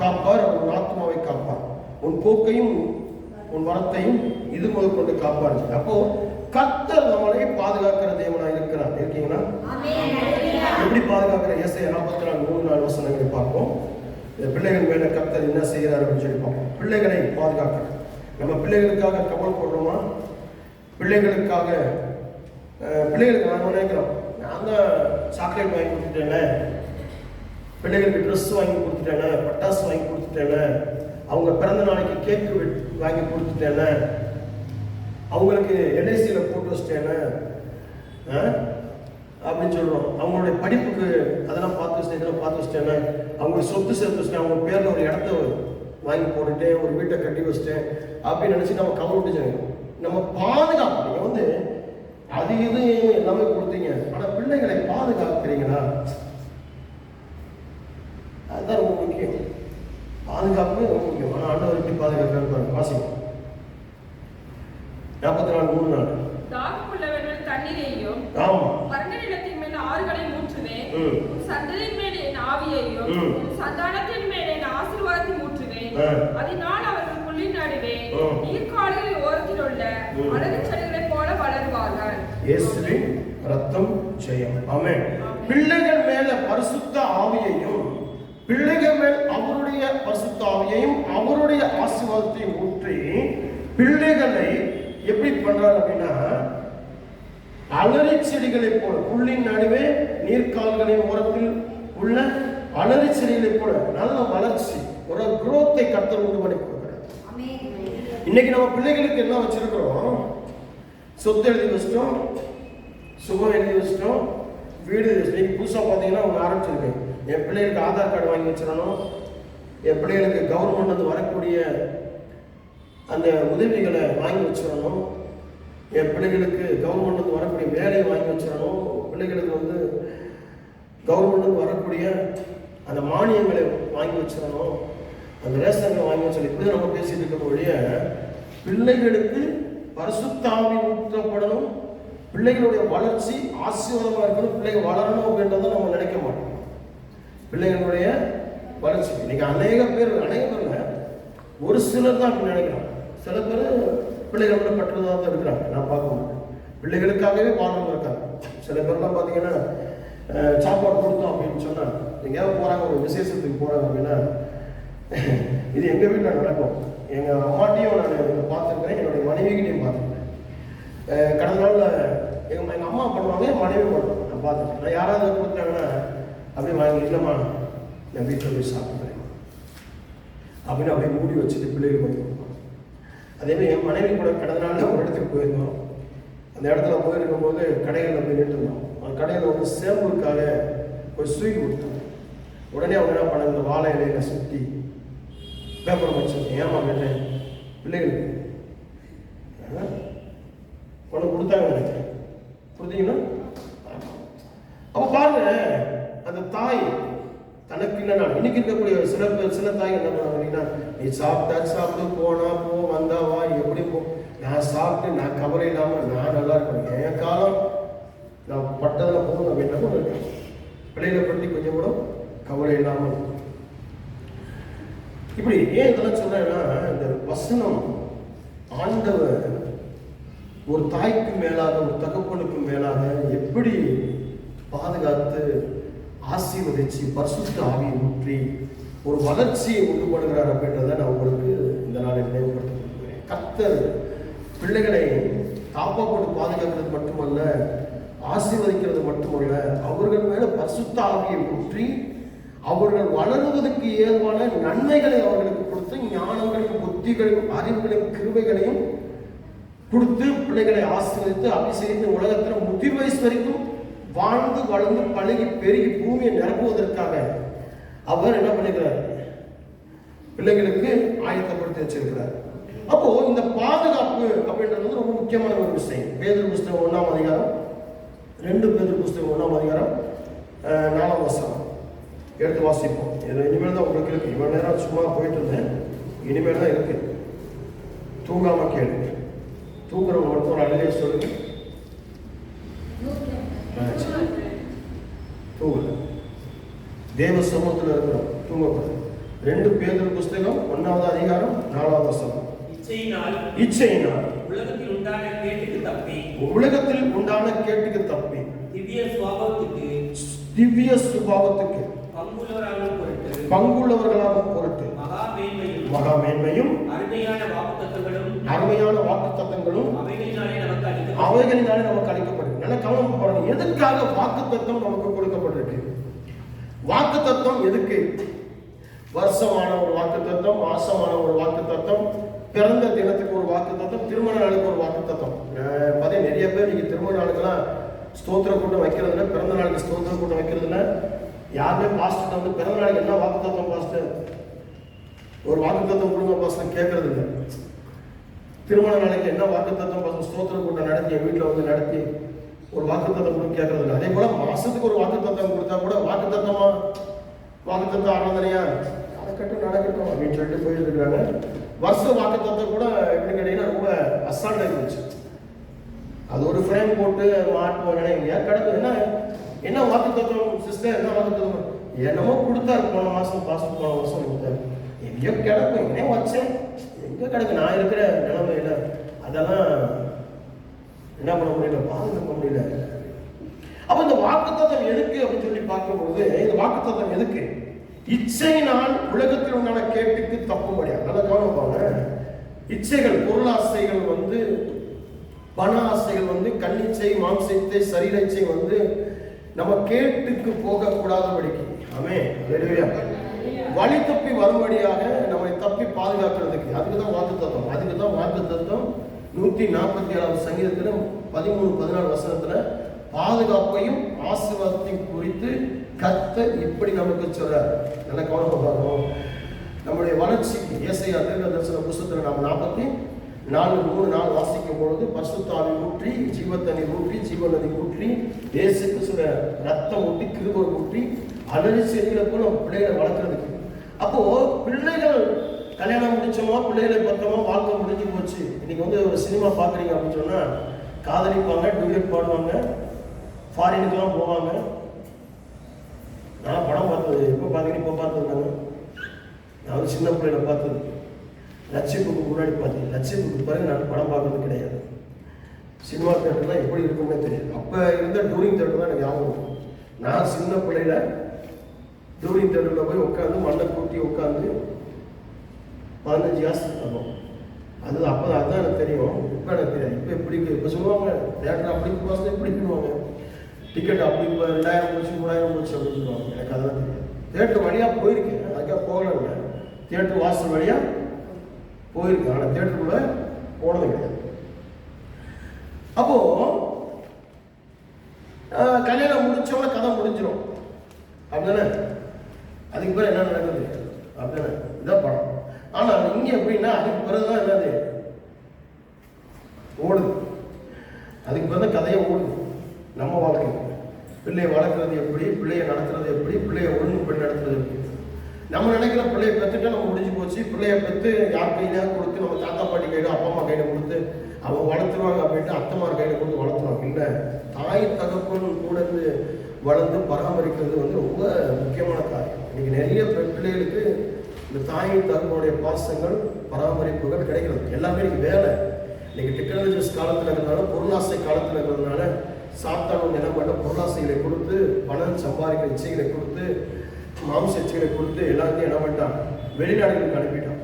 காப்பார், உன் ஆத்மாவை காப்பார், உன் போக்கையும் உன் வரத்தையும் இது முதல் கொண்டு காப்பார். அப்போ கர்த்தர் நம்மளை பாதுகாக்கிற தேவனா இருக்கிறார். இருக்கீங்களா? எப்படி பாதுகாக்கிற? ஏசாயா 44:3-4 வசனங்களை பார்ப்போம். பிள்ளைகள் மேல கர்த்தர் என்ன செய்கிறார் அப்படின்னு சொல்லி பார்ப்போம். பிள்ளைகளை பாதுகாக்கிறார். நம்ம பிள்ளைகளுக்காக கவலைப்படுறோமா? பிள்ளைகளுக்கு நான் நினைக்கிறோம், நான் தான் சாக்லேட் வாங்கி கொடுத்துட்டேனே, பிள்ளைகளுக்கு ட்ரெஸ் வாங்கி கொடுத்துட்டேனே, பட்டாசு வாங்கி கொடுத்துட்டேனே, அவங்க பிறந்த நாளைக்கு கேக்கு வாங்கி கொடுத்துட்டேனே, அவங்களுக்கு எல்ஐசியில் போட்டு வச்சிட்டேனே அப்படின்னு சொல்கிறோம். அவங்களுடைய படிப்புக்கு அதெல்லாம் பார்த்து வச்சிட்டேன், இதெல்லாம் பார்த்து வச்சிட்டேனே, அவங்களுக்கு சொத்து சேர்த்து வச்சிட்டேன், அவங்க பேரில் ஒரு இடத்த வாங்கி போட்டுட்டேன், ஒரு வீட்டை கட்டி வச்சிட்டேன் அப்படின்னு நினச்சி நம்ம கவலை விட்டு நம்ம பாதுகாப்பு. நீங்கள் வந்து அது இது எல்லாமே கொடுத்தீங்க, ஆனால் பிள்ளைகளை பாதுகாக்கிறீங்களா? அதுதான் ரொம்ப முக்கியம். பாதுகாப்பு ரொம்ப முக்கியம். ஆனால் ஆண்டவர் எப்படி பாதுகாக்கிறார்? வாசிக்கும் 44:3-4. தண்ணீரையும் வறண்ட நிலத்தின் மேல் ஆறுகளை ஊற்றுவேன், சந்ததியின் மேல் என் ஆவியையும் சந்தானத்தின் மேல் என் ஆசீர்வாதத்தை ஊற்றுவேன், அதனால் அவர்கள் புல்லின் நடுவே நீர்க்கால்களின் ஓரத்தில் உள்ள அழகு செடிகளைப் போல வளருவார்கள். இயேசுவின் ரத்தம் ஜெயம். ஆமென். பிள்ளைகள் மேல பரிசுத்த ஆவியையும், பிள்ளைகள் மேல் அவருடைய பரிசுத்த ஆவியையும் அவருடைய ஆசீர்வாதத்தையும் ஊற்றி பிள்ளைகளை எப்படி பண்றாரு அப்படின்னா, அலறி செடிகளை போல, புல்லின் நடுவே நீர்க்கால்களின் ஓரத்தில் உள்ள அலறி செடிகளை போல நல்ல வளர்ச்சி, ஒரு குரோத்தை கர்த்தர் உண்டு பண்ணி கொடுக்கிறார். இன்னைக்கு நம்ம பிள்ளைகளுக்கு என்ன வச்சிருக்கிறோம்? சொத்து எழுதி வச்சிட்டோம், சுகம் எழுதி வச்சிட்டோம், வீடு. இன்னைக்கு புதுசாக பார்த்தீங்கன்னா அவங்க ஆரம்பிச்சிருக்கேன், என் பிள்ளைகளுக்கு ஆதார் கார்டு வாங்கி வச்சிடணும், என் பிள்ளைகளுக்கு கவர்மெண்ட் வந்து வரக்கூடிய அந்த உதவிகளை வாங்கி வச்சிடணும், என் பிள்ளைகளுக்கு கவர்மெண்ட் வந்து வரக்கூடிய வேலையை வாங்கி வச்சிடணும், பிள்ளைகளுக்கு வந்து கவர்மெண்ட் வந்து வரக்கூடிய அந்த மானியங்களை வாங்கி வச்சிடணும், அந்த ரேஷன்களை வாங்கி வச்சிடணும். இப்படி நம்ம பேசிட்டு இருக்க ஒழிய பிள்ளைகளுக்கு பரிசுத்த ஆவி ஊற்றப்படணும், பிள்ளைகளுடைய வளர்ச்சி ஆசீர்வாதமாக இருக்கணும், பிள்ளைகள் வளரணும் அப்படின்றத நம்ம நினைக்க மாட்டோம். பிள்ளைகளுடைய வளர்ச்சி இன்னைக்கு அநேக பேர் ஒரு சிலர் தான் அப்படி நினைக்கிறாங்க. சில பேர் பிள்ளைகளோட பற்றுதான் தான் இருக்கிறாங்க. நான் பார்க்க மாட்டேன், பிள்ளைகளுக்காகவே வாழ்ந்து இருக்காங்க. சில பேர்லாம் பார்த்தீங்கன்னா சாப்பாடு கொடுத்தோம் அப்படின்னு சொன்னால், எங்கேயாவது போகிறாங்க, ஒரு விசேஷத்துக்கு போகிறாங்க அப்படின்னா, இது எங்கள் வீட்டில் நடக்கும். எங்கள் அம்மாட்டையும் நான் பார்த்துருக்கேன், என்னுடைய மனைவிகிட்டையும் பார்த்துருக்கேன். கடந்த நாளில் எங்கள் அம்மா பண்ணுவாங்க, மனைவி பண்ணுவாங்க, நான் பார்த்துருக்கேன். நான் யாராவது கொடுத்தாங்கன்னா அப்படியே வாங்கி, இல்லைம்மா நான் வீட்டில் போய் சாப்பிட்றேன் அப்படின்னு அப்படியே மூடி வச்சுட்டு பிள்ளைகள் கொண்டு கொடுப்பாங்க. அதேமாதிரி என் மனைவி கூட கடந்த நாளில் ஒரு இடத்துக்கு போயிருந்தோம். அந்த இடத்துல போயிருக்கும்போது கடைகளில் போய் நின்றுருந்தோம். அந்த கடையில் வந்து சேம்புக்காக ஒரு ஸ்வீட் கொடுத்தோம். உடனே அவங்க என்ன பண்ண, இந்த வாழை இலையில சுற்றி பேப்பர் வச்சு, ஏமா கேட்டேன், பிள்ளைகளுக்கு உனக்கு கொடுத்தாங்க நினைக்கிறேன், கொடுத்தீங்கன்னா. அப்போ பாருங்க, அந்த தாய் தனக்கு இல்லைனா இன்னைக்கு இருக்கக்கூடிய சில தாய் என்ன பண்ணுவாங்கன்னா, நீ சாப்பிட்டா சாப்பிட்டு, போனா போ, வந்தா வா, எப்படி போ, நான் சாப்பிட்டு நான் கவலை இல்லாமல் நான் நல்லா இருக்கணும், என் காலம் நான் பட்டதில் போகணும் அப்படின்னா கூட இருக்கேன். பிள்ளைகளை பற்றி கொஞ்சம் கூட கவலை இல்லாமல். இப்படி ஏன் இதெல்லாம் சொல்றேன்னா, இந்த வசனம் ஆண்டவர் ஒரு தாய்க்கு மேலாக, ஒரு தகப்பனுக்கு மேலாக எப்படி பாதுகாத்து ஆசீர்வதிச்சு பரிசுத்த ஆவியை ஊற்றி ஒரு வளர்ச்சியை உண்டு பண்ணுகிறார் அப்படின்றத நான் உங்களுக்கு இந்த நாளில் நினைவுபடுத்த. கர்த்தர் பிள்ளைகளை காப்பாற்று பாதுகாக்கிறது மட்டுமல்ல, ஆசீர்வதிக்கிறது மட்டுமல்ல, அவர்கள் மேல பரிசுத்த ஆவியை ஊற்றி அவர்கள் வளருவதற்கு ஏதுவான நன்மைகளை அவர்களுக்கு கொடுத்து, ஞானங்களையும் புத்திகளையும் அறிவுகளையும் கிருபைகளையும் கொடுத்து பிள்ளைகளை ஆசீர்வதித்து அபிஷேகித்து உலகத்தில் முதிர் வயசு வரைக்கும் வாழ்ந்து வளர்ந்து பழகி பெருகி பூமியை நிரப்புவதற்காக அவர் என்ன பண்ணுகிறார், பிள்ளைகளுக்கு ஆயத்தப்படுத்தி வச்சிருக்கிறார். அப்போ இந்த பாதுகாப்பு அப்படின்றது ரொம்ப முக்கியமான ஒரு விஷயம். பேதுரு புஸ்தகம் 1ஆம் அதிகாரம், 2 பேதுரு புஸ்தகம் 1ஆம் அதிகாரம் 4ஆம் வசனம் எடுத்து வாசிப்போம். இது இனிமேல் தான் உங்களுக்கு இருக்கு. இவ்வளவு நேரம் சும்மா போயிட்டு இருந்தேன், இனிமேல் தான் இருக்கு. தூங்காம கேளுங்க. தூங்குறவங்க மட்டும் ஒரு அழகே சொல்லுங்க. தூங்கல, தேவ சமூகத்தில் இருக்கிறோம், தூங்கக்கூடாது. 2 பேதுரு புஸ்தகம் 1ஆவது அதிகாரம் 4ஆவது வசனம். இச்சையினால் உலகத்தில் உண்டான கேட்டுக்கு தப்பி திவ்ய சுபாவத்துக்கு பங்குள்ளவர்களாகும் பொருட்டு மகா மேன்மையும் அருமையான வாக்குத்தத்தங்களும் அவைகளினாலே நமக்கு அளிக்கப்படுது. நல்ல கவனம் பாருங்க, எதுக்காக வாக்குத்தத்தம் நமக்கு கொடுக்கப்பட்டிருக்கு? வாக்குத்தத்தம் எதுக்கு? வருஷமான ஒரு வாக்குத்தத்தம், மாசமான ஒரு வாக்குத்தத்தம், பிறந்த தினத்துக்கு ஒரு வாக்குத்தத்தம், திருமண நாளுக்கு ஒரு வாக்குத்தத்தம். பார்த்தீங்கன்னா நிறைய பேர் நீங்க திருமண நாளுக்கெல்லாம் ஸ்தோத்திர கூட்டம் வைக்கிறதுல, பிறந்த நாளுக்கு ஸ்தோத்திர கூட்டம் வைக்கிறதுல யாருமே பாஸ்டர் வந்து பிறந்த நாளுக்கு என்ன வாக்குத்தத்தம் பாஸ்டர், ஒரு வாக்குத்தத்தம் கொடுங்க பாஸ்டர் கேட்கறது இல்லை. திருமண நாளைக்கு என்ன வாக்குத்தத்தம் பாஸ்டர், ஸ்தோத்திர கூட்டம் நடத்தி என் வீட்டில் வந்து நடத்தி ஒரு வாக்குத்தத்தம் கூட கேட்கறது இல்லை. அதே போல மாசத்துக்கு ஒரு வாக்குத்தத்தம் கொடுத்தா கூட வாக்குத்தத்தமா, வாக்குத்தத்தம் ஆராதனையா, நடக்கட்டும் நடக்கட்டும் அப்படின்னு சொல்லிட்டு போயிட்டு இருக்காங்க. வருஷ வாக்குத்தத்தம் கூட எப்படி கேட்டீங்கன்னா ரொம்ப அசால்ட் ஆகிடுச்சு. அது ஒரு ஃப்ரேம் போட்டு மாட்டுவாங்க. ஏன் கிடக்கு என்ன என்ன வாக்குத்தத்தம் சிஸ்டர், என்ன வாக்குத்தத்தம் என்னமோ கொடுத்தாரு போன மாசம், பாஸ்டர் போன வருஷம் கொடுத்தாரு, எங்கேயோ கிடக்கும், எங்கேயோ வச்சேன், எங்கே கிடக்கு நான் இருக்கிற நிலைமையில அதெல்லாம் என்ன பண்ண முடியல, பாதுகாக்க முடியல. அப்ப இந்த வாக்குத்தத்தம் எதுக்கு அப்படின்னு சொல்லி பார்க்கும்போது, இந்த வாக்குத்தத்தம் எதுக்கு? இச்சையினால் உலகத்தில் உண்டான கேட்டுக்கு தப்பும்படியா. நல்ல கவனிப்பாங்க. இச்சைகள், பொருளாசைகள் வந்து, பண ஆசைகள் வந்து, கண்ணிச்சை, மாம்சத்தை, சரீர இச்சை வந்து நம்ம கேட்டுக்கு போகக்கூடாதபடிக்கு, ஆமே வழி தப்பி வரும்படியாக நம்மை தப்பி பாதுகாக்கிறதுக்கு, அதுக்குதான் வாக்குத்தத்தம். அதுக்குதான் வாக்குத்தத்தம் 147வது சங்கீதத்துல 13-14 வசனத்துல பாதுகாப்பையும் ஆசீர்வாதத்தையும் குறித்து கர்த்தர் இப்படி நமக்கு சொல்றார். நல்ல கவனம் பார்க்கணும். நம்முடைய வளர்ச்சிக்கு ஏசாயா தீர்க்கதரிசன புத்தகத்தில் நாம் 44:3 வாசிக்கும் பொழுது, பரிசுத்த ஆவி ஊற்றி, ஜீவத்தண்ணீர் ஊற்றி, ஜீவநதி ஊற்றி, இயேசு கிறிஸ்துவின் ரத்தம் ஊற்றி, கிருபை ஊற்றி, அலறி செடிகளுக்கும் நம்ம பிள்ளைகளை வளர்க்கறதுக்கு. அப்போ பிள்ளைகள் கல்யாணம் முடிச்சோமா, பிள்ளைகளை பத்தமா, வாழ்க்கை முடிஞ்சு போச்சு. இன்னைக்கு வந்து ஒரு சினிமா பார்க்குறீங்க அப்படின்னு சொன்னா காதலிப்பாங்க, டூயட் பாடுவாங்க, ஃபாரினுக்கெல்லாம் போவாங்க. நான் படம் பார்த்தது எப்போ பார்த்தீங்கன்னா, இப்போ பார்த்ததுனாங்க நான் வந்து சின்ன பிள்ளைகளை பார்த்தது, லட்சியப்புக்கு முன்னாடி பார்த்தேன். லட்சியப்புக்கு பிறகு நான் படம் பார்க்கறது கிடையாது. சினிமா தேட்டர்லாம் எப்படி இருக்குன்னு தெரியாது. அப்போ இருந்த டூரிங் தேட்டர் தான் எனக்கு ஞாபகம். நான் சின்ன பிள்ளையில தூரி தெருவில் போய் உட்காந்து மண்ணை கூட்டி உட்காந்து 15 காசு இருக்கும். அது அப்போ அதுதான் எனக்கு தெரியும். இப்போ எனக்கு தெரியாது. இப்போ எப்படி இப்போ சொல்லுவாங்க தேட்டர் அப்படி போச்சு இப்படி பண்ணுவாங்க, டிக்கெட் அப்படி இப்போ 2000 போச்சு 3000 போச்சு அப்படின்னு சொல்லுவாங்க. எனக்கு அதெல்லாம் தெரியாது. தேட்டர் வழியாக போயிருக்கேன், அதுக்காக போகலங்க. தேட்டர் வாசல் வழியாக போயிருக்கேன், ஆனால் தேட்டருக்குள்ளே போனது கிடையாது. அப்போ கல்யாணம் முடிச்சோட கதை முடிஞ்சிடும் அப்படிதானே. அதுக்கு பிறகு என்ன நடக்குது அப்படிதானே, இதான் படம். ஆனால் இங்கே எப்படின்னா அதுக்கு பிறகுதான் என்னது ஓடுது, அதுக்கு பிறகு கதையை ஓடுது. நம்ம வாழ்க்கை பிள்ளையை வளர்க்குறது எப்படி, பிள்ளையை நடத்துறது எப்படி, பிள்ளையை ஒழுங்குபடி நடத்துறது எப்படி. நம்ம நினைக்கிற பிள்ளையை பெற்றுட்டு நம்ம முடிஞ்சு போச்சு, பிள்ளையை பெற்று யார் கையில கொடுத்து நம்ம தாத்தா பாட்டி கையில் அப்பா அம்மா கையில் கொடுத்து அவங்க வளர்த்துருவாங்க அப்படின்ட்டு அத்தைமார் கையில் கொடுத்து வளர்த்துருவாங்க. இல்லை, தாய் தகப்பன் கூட இருந்து வளர்ந்து பராமரிக்கிறது ரொம்ப முக்கியமான காரியம். இன்னைக்கு நிறைய பிள்ளைகளுக்கு இந்த தாய் தகப்பனுடைய பாசங்கள் பராமரிப்புகள் கிடைக்கிறது. எல்லாமே இன்னைக்கு வேலை. இன்னைக்கு டெக்னாலஜிஸ் காலத்தில் இருக்கிறதுனால, பொருளாசை காலத்தில் இருக்கிறதுனால சாத்தானும் என்ன பண்ண பொருளாசைகளை கொடுத்து பணம் சம்பாதிக்கிற இச்சைகளை கொடுத்து மாம்ச இச்சைகளை கொடுத்து எல்லாத்தையும் என்ன பண்ணிட்டான், வெளிநாடுகளுக்கு அனுப்பிட்டான்.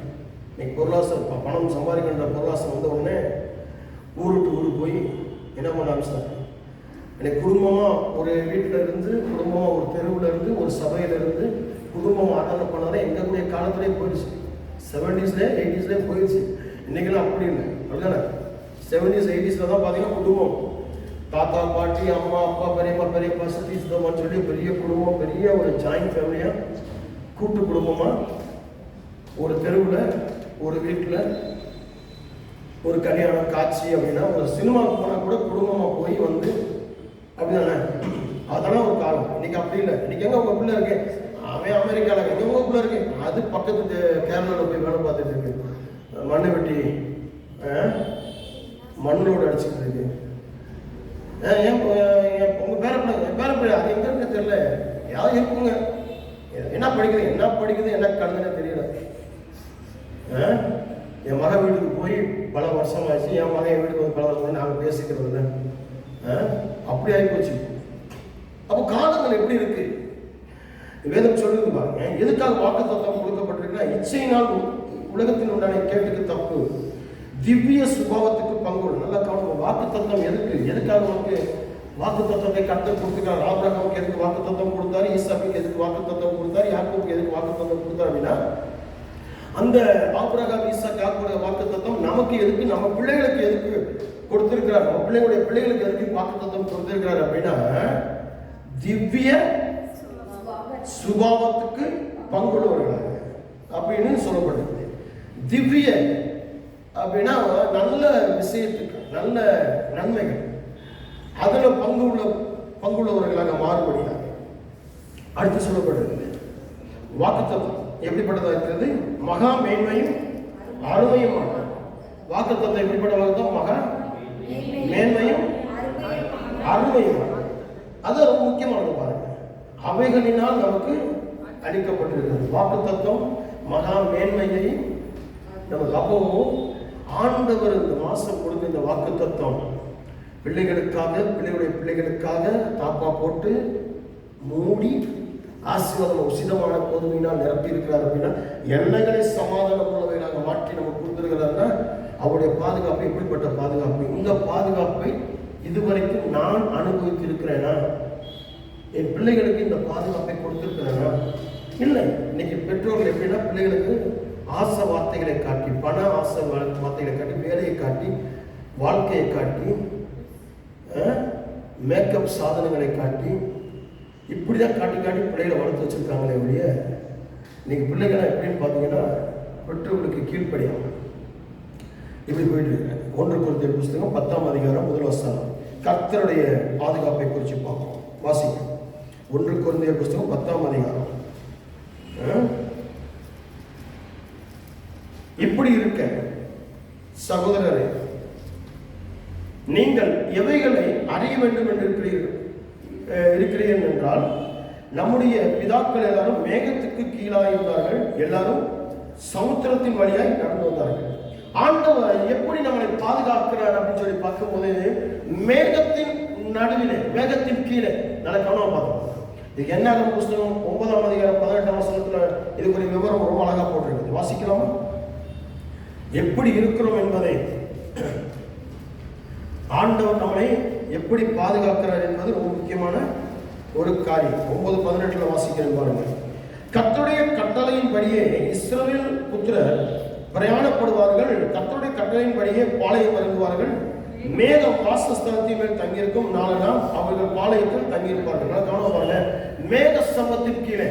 இன்னைக்கு பொருளாசை பணம் சம்பாதிக்கின்ற பொருளாசை வந்த உடனே ஊருக்கு ஊருக்கு போய் என்ன பண்ண ஆரம்பிச்சாங்க. இன்னைக்கு குடும்பமாக ஒரு வீட்டில் இருந்து, குடும்பமாக ஒரு தெருவில் இருந்து, ஒரு சபையில் இருந்து குடும்பம் ஆட்டத்தை பண்ணாதான் எங்கக்கூடிய காலத்துலேயே போயிடுச்சு. 70s 80s போயிடுச்சு. இன்னைக்கெல்லாம் அப்படி இல்லை, அப்படிதானே. 70s 80s தான் பார்த்தீங்கன்னா குடும்பம் தாத்தா பாட்டி அம்மா அப்பா பெரியம்மா பெரியப்பா சித்தி சித்தம்மான்னு சொல்லி பெரிய குடும்பம், பெரிய ஒரு ஜாயிண்ட் ஃபேமிலியாக கூட்டு குடும்பமாக ஒரு தெருவில் ஒரு வீட்டில் ஒரு கல்யாணம் காட்சி அப்படின்னா ஒரு சினிமாவுக்கு போனால் கூட குடும்பமாக போய் வந்து அப்படிதானே. அதெல்லாம் ஒரு காலம். இன்னைக்கு அப்படி இல்லை. இன்னைக்கு எங்கே உங்கள் பிள்ளை இருக்கு, அவன் அமெரிக்காவில் எங்கே உங்கள் பிள்ளை இருக்கு, அது பக்கத்து கேரளாவில் போய் வேலை பார்த்துட்டு இருக்கு, மண்ணை வெட்டி மண்ணோடு அடிச்சுக்கிட்டு இருக்கு. உங்கள் பேரப்பிள்ளை அது எங்கே இருக்கு தெரியல, யாரும் இருக்குங்க. என்ன படிக்குது என்ன கலந்துன்னு தெரியல. என் மகன் வீட்டுக்கு போய் பல வருஷம் ஆச்சு, என் மகன் வீட்டுக்கு வந்து பல வருஷம் நாங்கள் பேசிக்கிறது இல்லை. அப்படி ஆகி போச்சு. அப்போ காலங்கள் எப்படி இருக்கு வேதம் சொல்லுது பாருங்க. எதுக்காக வாக்கு தத்துவம் கொடுக்கப்பட்டிருக்குன்னா, இச்சையினால் உலகத்தில் உண்டான கேட்டுக்கு தப்பு, திவ்ய சுபாவத்துக்கு பங்கு. நல்லா கவனம். வாக்கு தத்துவம் எதுக்காக நமக்கு வாக்கு தத்துவத்தை கர்த்தர் கொடுத்துருக்காரு. ஆபிரகாமுக்கு எதுக்கு வாக்கு தத்துவம் கொடுத்தாரு, ஈசாக்குக்கு எதுக்கு வாக்கு தத்துவம் கொடுத்தாரு, யாக்கோபுக்கு எதுக்கு வாக்கு தத்துவம் கொடுத்தாரு அப்படின்னா, அந்த ஆபிரகாம் ஈசாக்கு யாக்கோபுடைய வாக்கு தத்துவம் நமக்கு எதுக்கு, நம்ம பிள்ளைகளுக்கு எதுக்கு கொடுத்திருக்கிறார், நம்ம பிள்ளைகளுடைய பிள்ளைகளுக்கு எதுக்கு வாக்கு தத்துவம் கொடுத்திருக்கிறார் அப்படின்னா, திவ்ய சுபாவத்துக்கு பங்குள்ளவர்களாக அப்படின்னு சொல்லப்படுது. திவ்ய அப்படின்னா நல்ல விஷயத்துக்கு, நல்ல நன்மைகள், அதுல பங்குள்ளவர்களாக மாறுபடியாக அடுத்து சொல்லப்படுகிறது. வாக்குத்தத்தம் எப்படிப்பட்டதாக இருக்கிறது, மகா மேன்மையும் அருமையும். வாக்குத்தத்தம் எப்படிப்பட்ட வாக்குத்தம், மகா மேன்மையும் அருமையும். அது ரொம்ப முக்கியமானது பாருங்க. அவைகளினால் நமக்கு அளிக்கப்பட்டிருக்கிறது வாக்குத்தத்தம் மகா மேன்மையையும் நமக்கு. அப்போ ஆண்டவர் இந்த மாசம் கொடுத்த இந்த வாக்குத்தத்தம் பிள்ளைகளுக்காக, பிள்ளைகளுக்காக தாப்பா போட்டு மூடி ஆசீர்வாதம் உசிதமான பொதுமையினால் நிரப்பி இருக்கிறார் அப்படின்னா, எல்லைகளை சமாதானம் உள்ளவைகளாக மாற்றி நமக்கு கொடுத்திருக்கிறாருன்னா அவருடைய பாதுகாப்பு எப்படிப்பட்ட பாதுகாப்பு. இந்த பாதுகாப்பை இதுவரைக்கும் நான் அனுபவித்திருக்கிறேனா, என் பிள்ளைகளுக்கு இந்த பாதுகாப்பை கொடுத்திருக்கிறேனா இல்லை. இன்னைக்கு பெற்றோர்கள் எப்படின்னா பிள்ளைகளுக்கு ஆசை வார்த்தைகளை காட்டி, பண ஆசை வார்த்தைகளை காட்டி, வேலையை காட்டி, வாழ்க்கையை காட்டி, மேக்கப் சாதனங்களை காட்டி, இப்படிதான் காட்டி பிள்ளைகளை வளர்த்து வச்சிருக்காங்களே ஒழிய, இன்னைக்கு பிள்ளைகளை எப்படின்னு பார்த்தீங்கன்னா பெற்றோர்களுக்கு கீழ்ப்படியாம இப்படி போயிட்டு இருக்காங்க. 1 கொரிந்தியர் புத்தகம் 10ஆம் அதிகாரம் 1 வசனம் கர்த்தருடைய பாதுகாப்பை குறித்து பார்ப்போம். வாசிக்கும் 1 கொரிந்தியர் புத்தகம் 10ஆம் அதிகாரம். இப்படி இருக்க சகோதரரே, நீங்கள் எவைகளை அறிய வேண்டும் என்று இருக்கிறீர்கள் என்றால், நம்முடைய பிதாக்கள் எல்லாரும் மேகத்துக்கு கீழாக இருந்தார்கள், எல்லாரும் சமுத்திரத்தின் வழியாய் நடந்து வந்தார்கள். ஆண்டவர் எப்படி நம்மளை பாதுகாக்கிறார் அப்படின்னு சொல்லி பார்க்கும்போது, மேகத்தின் நடுவிலே, மேகத்தின் கீழே நல்ல கவனம் பார்த்தோம். இதுக்கு என்ன புஸ்தகம் 9ஆம் அதிகாரம் 18ஆம் வசனத்துல இதுக்கு ஒரு விவரம் ரொம்ப அழகா போட்டிருக்குது. வாசிக்கலாமா? எப்படி இருக்கிறோம் என்பதை, ஆண்டவர் நம்மை எப்படி பாதுகாக்கிறார் என்பது ரொம்ப முக்கியமான ஒரு காரியம். 9:18 வாசிக்கிறேன் பாருங்க. கர்த்தருடைய கட்டளையின்படியே இஸ்ரவேல் புத்திரர் பிரயாணப்படுவார்கள், கர்த்தருடைய கட்டளையின்படியே பாளையம் இறங்குவார்கள், மேகம் வாசஸ்தலத்தின் மேல் தங்கியிருக்கும், 4 நாள் அவர்கள் பாளையத்தில் தங்கியிருப்பார்கள். கவனமாக மேக ஸ்தம்பத்தின் கீழே.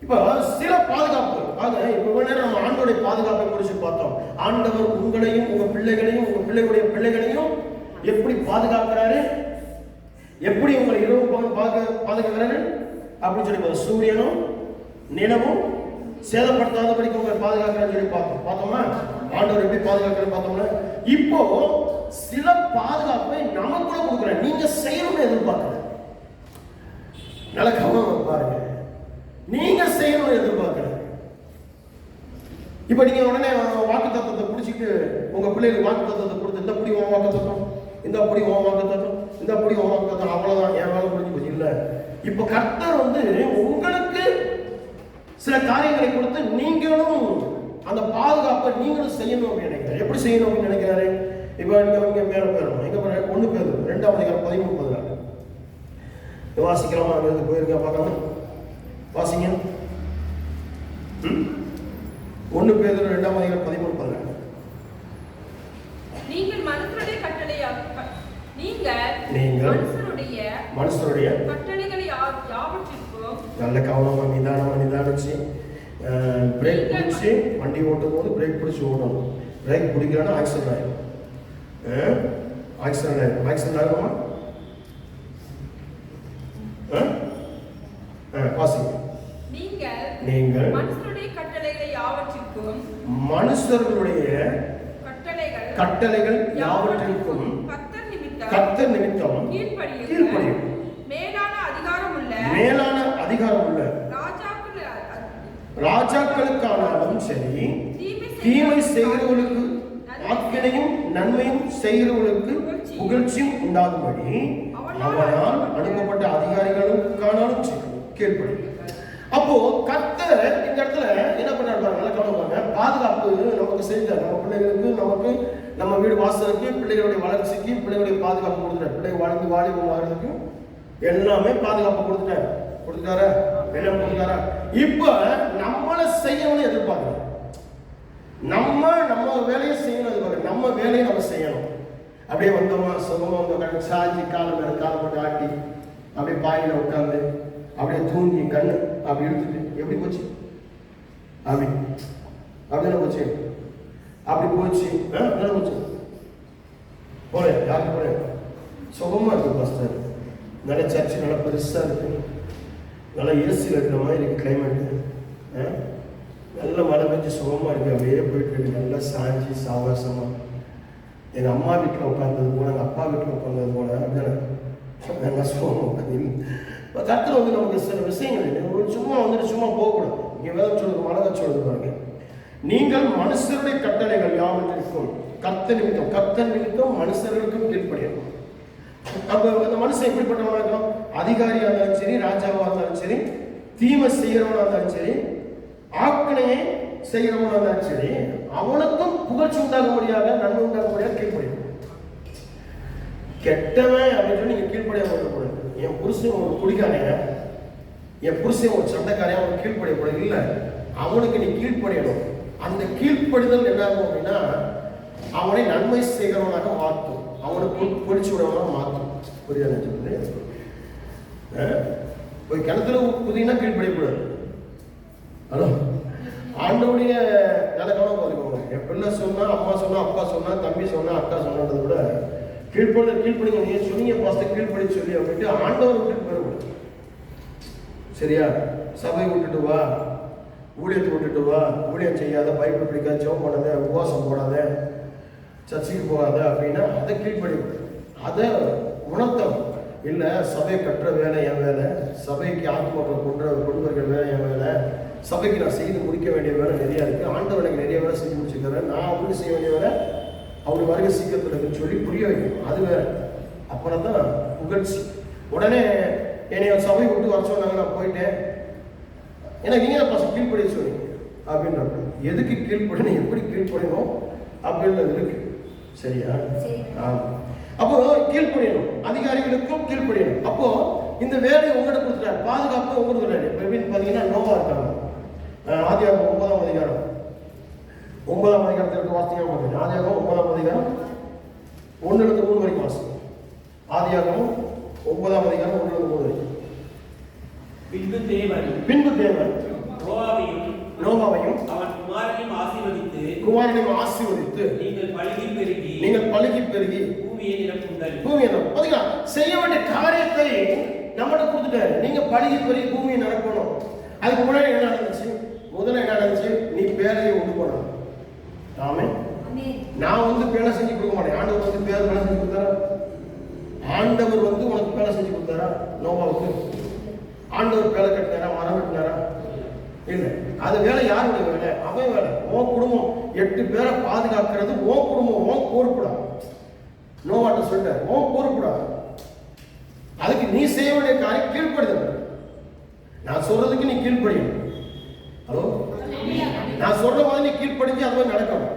இப்ப சில பாதுகாப்பு, இப்ப நேரம் நம்ம ஆண்டோடைய பாதுகாப்பை குறித்து பார்த்தோம். ஆண்டவர் உங்களையும் உங்க பிள்ளைகளையும் உங்க பிள்ளைகளுடைய பிள்ளைகளையும் எப்படி பாதுகாக்கிறாரு, எப்படி உங்களை இரவு பாதுகாக்கிறாரு அப்படின்னு சொல்லி சூரியனும் நிலவும் சேதப்படுத்தாதபடிக்கு உங்களை பாதுகாக்கிறான்னு சொல்லி பார்த்தோமா? ஆண்டவர் எப்படி பாதுகாக்கிறான்னு பார்த்தோம்னா, இப்போ சில பாதுகாப்பை நமக்குள்ள கொடுக்குற நீங்க செய்யணும்னு எதிர்பார்க்கல. நல்ல கவனம் பாருங்க, நீங்க செய்யணும்னு எதிர்பார்க்கல. இப்ப நீங்க உடனே வாக்கு தத்துவத்தை பிடிச்சிட்டு உங்க பிள்ளைகளுக்கு வாக்கு தத்துவத்தை கொடுத்து, இந்த அப்படி உன் வாக்கு தத்துவம், இந்த அப்படி உன் வாக்கு தத்துவம், இந்த அப்படி உன் வாக்கு தத்துவம், அவ்வளவுதான் என் வேலை முடிஞ்சு போச்சு. இல்ல, இப்ப கர்த்தர் உங்களுக்கு சில காரியங்களை கொடுத்து நீங்களும் அந்த பாதுகாப்பை நீங்களும் செய்யணும் அப்படின்னு நினைக்கிறார். எப்படி செய்யணும் அப்படின்னு நினைக்கிறாரு? இப்ப இங்க மேல போயிடணும். எங்க போற 1 பேர் 2ஆம் அதிகாரம் 13-14 வாசிக்கலாமா? அங்க போயிருக்க பார்க்கலாம், வாசிங்க. 1 பேர் 2ஆம் அதிகாரம் 13-14. நீங்கள் மனுஷருடைய கட்டளைகளை யாவற்றிற்கும் நல்ல கவனமா நிதானிச்சு பிரேக் பிடிச்சி வண்டி ஓட்டும் போது பிரேக் பிடிச்சி ஓடணும். பிரேக் பிடிக்கலன்னா ஆக்சிடென்ட் ஆயிடும். ஆக்சிடென்ட் ஆகுமா? வாசிங்க. நீங்கள் மனுஷருடைய கட்டளைகளை யாவற்றிற்கும் கட்டளைகள் யாவற்றிற்கும் கர்த்தர் நிமித்தம் கீழ்ப்படியும். மேலான அதிகாரம் உள்ள ராஜாக்களுக்கானாலும் சரி, தீமை செய்கிறவர்களுக்கு ஆக்கினையும் நன்மையும் செய்கிறவர்களுக்கு புகழ்ச்சியும் உண்டாகும்படி அவனால் அனுப்பப்பட்ட அதிகாரிகளுக்கானாலும் சரி கீழ்ப்படியும். அப்போ கர்த்தர் இந்த இடத்துல என்ன பண்ணாரு? பாதுகாப்பு நமக்கு செய்தார். நம்ம பிள்ளைகளுக்கு, நமக்கு, நம்ம வீடு வாசலுக்கு, பிள்ளைகளுடைய வளர்ச்சிக்கு, பிள்ளைகளுடைய பாதுகாப்பு கொடுத்துட்டார். பிள்ளைகள் வளர்ந்து வாலிபம் ஆகிறதுக்கு எல்லாமே பாதுகாப்பு கொடுத்துட்டாரு. எல்லாம் கொடுத்தாரா? இப்ப நம்மளை செய்யணும்னு எதிர்பார்க்கிறோம். நம்ம வேலையை செய்யணும் எதிர்பார்க்க. நம்ம வேலையை நம்ம செய்யணும். அப்படியே வந்தோமா, சுகமா வந்தோம், சாஞ்சி கால மேல கால் போட்டு ஆட்டி, அப்படியே பாயில உட்காந்து, அப்படியே தூங்கி கண்ணு அப்படி எடுத்துட்டு எப்படி போச்சு? அப்படிதானே போச்சு. அப்படி போச்சு போச்சு போல யாருக்கு போல சுகமா இருக்கு பாஸ்டர். நல்ல சர்ச்சு நல்லா பெருசா இருக்கு, நல்லா ஏசியில் இருக்கிற மாதிரி இருக்கு கிளைமேட்டு, நல்ல மழை பெஞ்சு சுகமா இருக்கு. அப்படியே போயிட்டு இருக்கு, நல்லா சாஞ்சி சாவாசமா. எங்கள் அம்மா வீட்டில் உட்கார்ந்தது போல, எங்கள் அப்பா வீட்டில் உட்கார்ந்தது போல அப்படின்னா நல்லா சுகமா உட்காந்து. கர்த்தர் நமக்கு சில விஷயங்கள் சும்மா சும்மா போகக்கூடாது. இங்கே வேதம் சொல்லுது, மழை சொல்லுது பாருங்க. நீங்கள் மனுஷருடைய கட்டளைகள் யாவற்றிற்கும் கர்த்தர் நிமித்தம் மனுஷர்களுக்கும் கீழ்ப்படியணும். அப்ப அந்த மனுஷன் எப்படிப்பட்டவனா இருக்கலாம்? அதிகாரியா இருந்தாலும் சரி, ராஜாவா இருந்தாலும் சரி, தீமை செய்யறவனா இருந்தாலும் சரி, ஆக்கணையை செய்யறவனா இருந்தாலும் சரி, அவனுக்கும் புகழ்ச்சி உண்டாகும்படியாக, நன்மை உண்டாகும்படியாக கீழ்ப்படியணும். கெட்டவன் அப்படின்னு சொல்லி நீங்க கீழ்ப்படியாக இருக்கக்கூடாது. என் புருஷன் ஒரு குடிக்காரைய, என் புருஷன் ஒரு சண்டைக்காரையா அவனுக்கு கீழ்ப்படியக்கூடாது. இல்லை, அவனுக்கு நீ கீழ்ப்படியணும். அந்த கீழ்ப்படிதல் என்ன ஆகும் அப்படின்னா, அவனை நன்மை செய்கிறவனாக மாற்றும், அவனுக்கு பொடிச்சு விடவனாக மாற்றும். புரியாது சொல்லுது. ஒரு கிணத்துல புதினா கீழ்ப்படியக்கூடாது. ஹலோ, ஆண்டவுடைய நல்ல கவனம் பார்த்துக்கோங்க. என் பிள்ளை சொன்னா, அம்மா சொன்னா, அப்பா சொன்னா, தம்பி சொன்னா, அக்கா சொன்னதை விட கீழ்ப்படிங்க. நீங்க சொன்னீங்க பாஸ்டர் கீழ்ப்படி சொல்லி அப்படின்ட்டு ஆண்டவர் விட்டுட்டு போயிடக்கூடாது. சரியா? சபை விட்டுட்டு வா, ஊழியத்தை விட்டுட்டு வா, ஊழியம் செய்யாத, பைபிள் பிடிக்காத, ஜெபம் பண்ணாத, உபவாசம் போடாத, சர்ச்சைக்கு போகாத அப்படின்னா அதை கீழ்ப்படி. அதை உணர்த்தம் இல்லை. சபையை கட்டுற வேலை என் வேலை, சபைக்கு ஆத்மாக்களை கொண்டு வருகிற வேலை என் வேலை, சபைக்கு நான் செய்து முடிக்க வேண்டிய வேலை நிறையா இருக்குது. ஆண்டவர் எனக்கு நிறைய வேலை செஞ்சு முடிச்சுக்கிறேன், நான் அவருக்கு செய்ய வேண்டிய வேலை அவரு வருகை சீக்கிரத்தில் இருக்குன்னு சொல்லி புரிய வைக்கணும். அது வேற. அப்புறம் தான் புகழ்ச்சி. உடனே என்னைய சபை விட்டு வர சொன்னாங்க, நான் போயிட்டேன். ஏன்னா நீங்க தான் பசங்க கீழ்ப்படிய சொன்னீங்க அப்படின்ற எதுக்கு கீழ்ப்படணும், எப்படி கீழ்ப்படணும் அப்படின்றது இருக்கு. சரியா? அப்போ கீழ்ப்படியணும், அதிகாரிகளுக்கும் கீழ்ப்படியணும். அப்போ இந்த வேலையை உங்கள்கிட்ட கொடுத்துட்டாரு, பாதுகாப்பு உங்களுக்கு. எப்படின்னு பார்த்தீங்கன்னா நோவா இருக்காங்க. ஆதியாகமம் 9ஆம் அதிகாரம் 9ஆம் அதிகாரத்திற்கு வாசிங்க. ஆதியாகமம் 9ஆம் அதிகாரம் 1-3 வரைக்கும் வாசிங்க. ஆதியாகமம் 9ஆம் அதிகாரம் 1-3 வரைக்கும். பின்பு தேவன் நோவாவையும் அவன் குமாரனையும் ஆசீர்வதித்து நீங்கள் பலுகி பெருகி பூமியை நிரப்புங்கள். பாத்தீங்களா? செய்ய வேண்டிய காரியத்தை நம்மகிட்ட கொடுத்துட்டாரு. நீங்க பலுகி பெருகி பூமியை நிரப்பணும். அதுக்கு முன்னாடி என்ன நடந்துச்சு? முதல்ல என்ன நடந்துச்சு? நீ பேரையை உண்டு பண்ணணும். ஆமென். நான் பேரை செஞ்சு கொடுக்க மாட்டேன். ஆண்டவர் பேரை செஞ்சு கொடுத்தாரா? ஆண்டவர் உனக்கு பேரை செஞ்சு கொடுத்தாரா? நோவாவுக்கு ஆண்டவர் பேரை கட்டினாரா? மரம் கட்டினாரா? இல்லை. அது வேலை யாருடைய வேலை? அவன் வேலை. உன் குடும்பம் 8 பேரை பாதுகாக்கிறது உன் குடும்பம், உன் பொறுப்புடா. நோவாட்ட சொல்லிட்டார், உன் பொறுப்புடா. அதுக்கு நீ செய்ய வேண்டிய காரியம் கீழ்ப்படுதல். நான் சொல்றதுக்கு நீ கீழ்ப்படியும். ஹலோ, நான் சொல்ற மாதிரி நீ கீழ்ப்படிஞ்சு அது மாதிரி நடக்கணும்.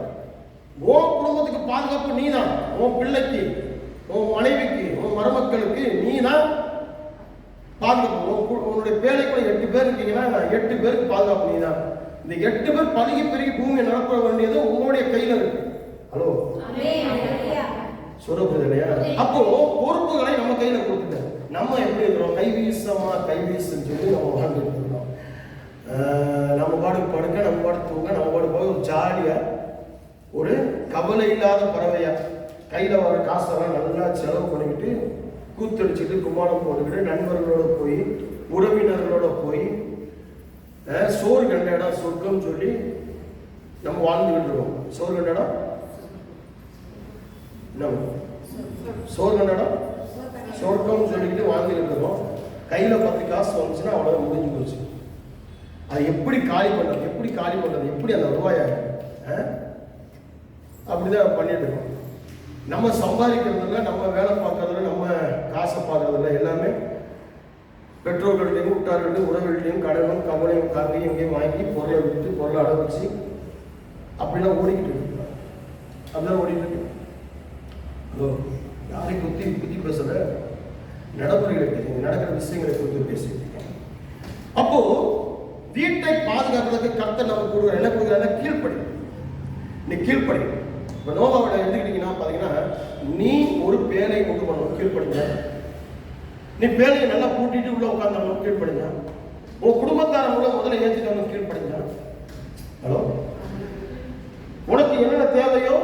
உன் குடும்பத்துக்கு பாதுகாப்பு நீ தான். உன் பிள்ளைக்கு, உன் மனைவிக்கு, உன் மருமக்களுக்கு நீ தான் பாதுகாப்பு. உன்னுடைய பேரை கூட 8 பேர் இருக்கீங்கன்னா 8 பேருக்கு பாதுகாப்பு நீ தான். இந்த 8 பேர் பதுகி பெருகி பூமியை நிரப்ப வேண்டியது உங்களுடைய கையில இருக்கு. ஹலோ, சொல்றது இல்லையா? அப்போ பொறுப்புகளை நம்ம கையில கொடுத்துட்டேன். நம்ம எப்படி இருக்கிறோம்? கைவீசுன்னு சொல்லி நம்ம வாழ்ந்துட்டு இருக்கோம். நம்ம பாட்டுக்கு படுக்க, நம்ம பாட்டு தூங்க, நம்ம பாட்டு போய் ஒரு ஜாலியா, ஒரு கவலை இல்லாத பறவையா கையில வர காசெல்லாம் நல்லா செலவு பண்ணிக்கிட்டு, கூத்தடிச்சுட்டு, கும்மாளம் போட்டுக்கிட்டு, நண்பர்களோட போய், உறவினர்களோட போய், சோறு கண்ட இடம் சொர்க்கம் சொல்லி நம்ம வாழ்ந்துகிட்டு இருக்கோம். சோறு கண்ட இடம் சோறு கண்ட இடம் சொர்க்கம் சொல்லிக்கிட்டு வாழ்ந்துகிட்டு இருக்கோம். கையில 10 காசு வந்துச்சுன்னா அவ்வளவு முடிஞ்சு போச்சு. அது எப்படி காலி பண்றது, எப்படி அந்த ரூபாயா அப்படிதான் பண்ணிட்டு இருக்கோம். நம்ம சம்பாதிக்கிறதுல, நம்ம வேலை பார்க்கறதுல, நம்ம காசை பார்க்கறதுல எல்லாமே பெற்றோர்கள்ட்டையும், கூட்டார்கள்ட்டையும், உறவுகள்ட்டையும் கடனும் கவலையும் காக்கையும் எங்கேயும் வாங்கி பொருளை விட்டு பொருளை அடவச்சு அப்படிலாம் ஓடிக்கிட்டு இருக்கு. அப்படிதான் ஓடிக்கிட்டு இருக்கு. யாரையும் குத்தி பேசுற நடைமுறைகளை பேசுங்க, நடக்கிற விஷயங்களை குறித்து பேசிட்டு. அப்போ வீட்டை பாதுகாக்கிறதுக்கு கர்த்தர் நம்ம கொடுக்குற என்ன கொடுக்குறாங்க? கீழ்ப்படி. நீ கீழ்ப்படி. இப்போ நோவாவோட எடுத்துக்கிட்டீங்கன்னா பார்த்தீங்கன்னா, நீ ஒரு பேலை கொண்டு பண்ணணும், கீழ்ப்படுங்க. நீ பேலையை நல்லா பூட்டிட்டு உள்ள உட்காந்து கீழ்ப்படுங்க. உன் குடும்பத்தாரங்கள முதல்ல ஏற்றிட்டு கீழ்ப்படுங்க. ஹலோ, உனக்கு என்னென்ன தேவையோ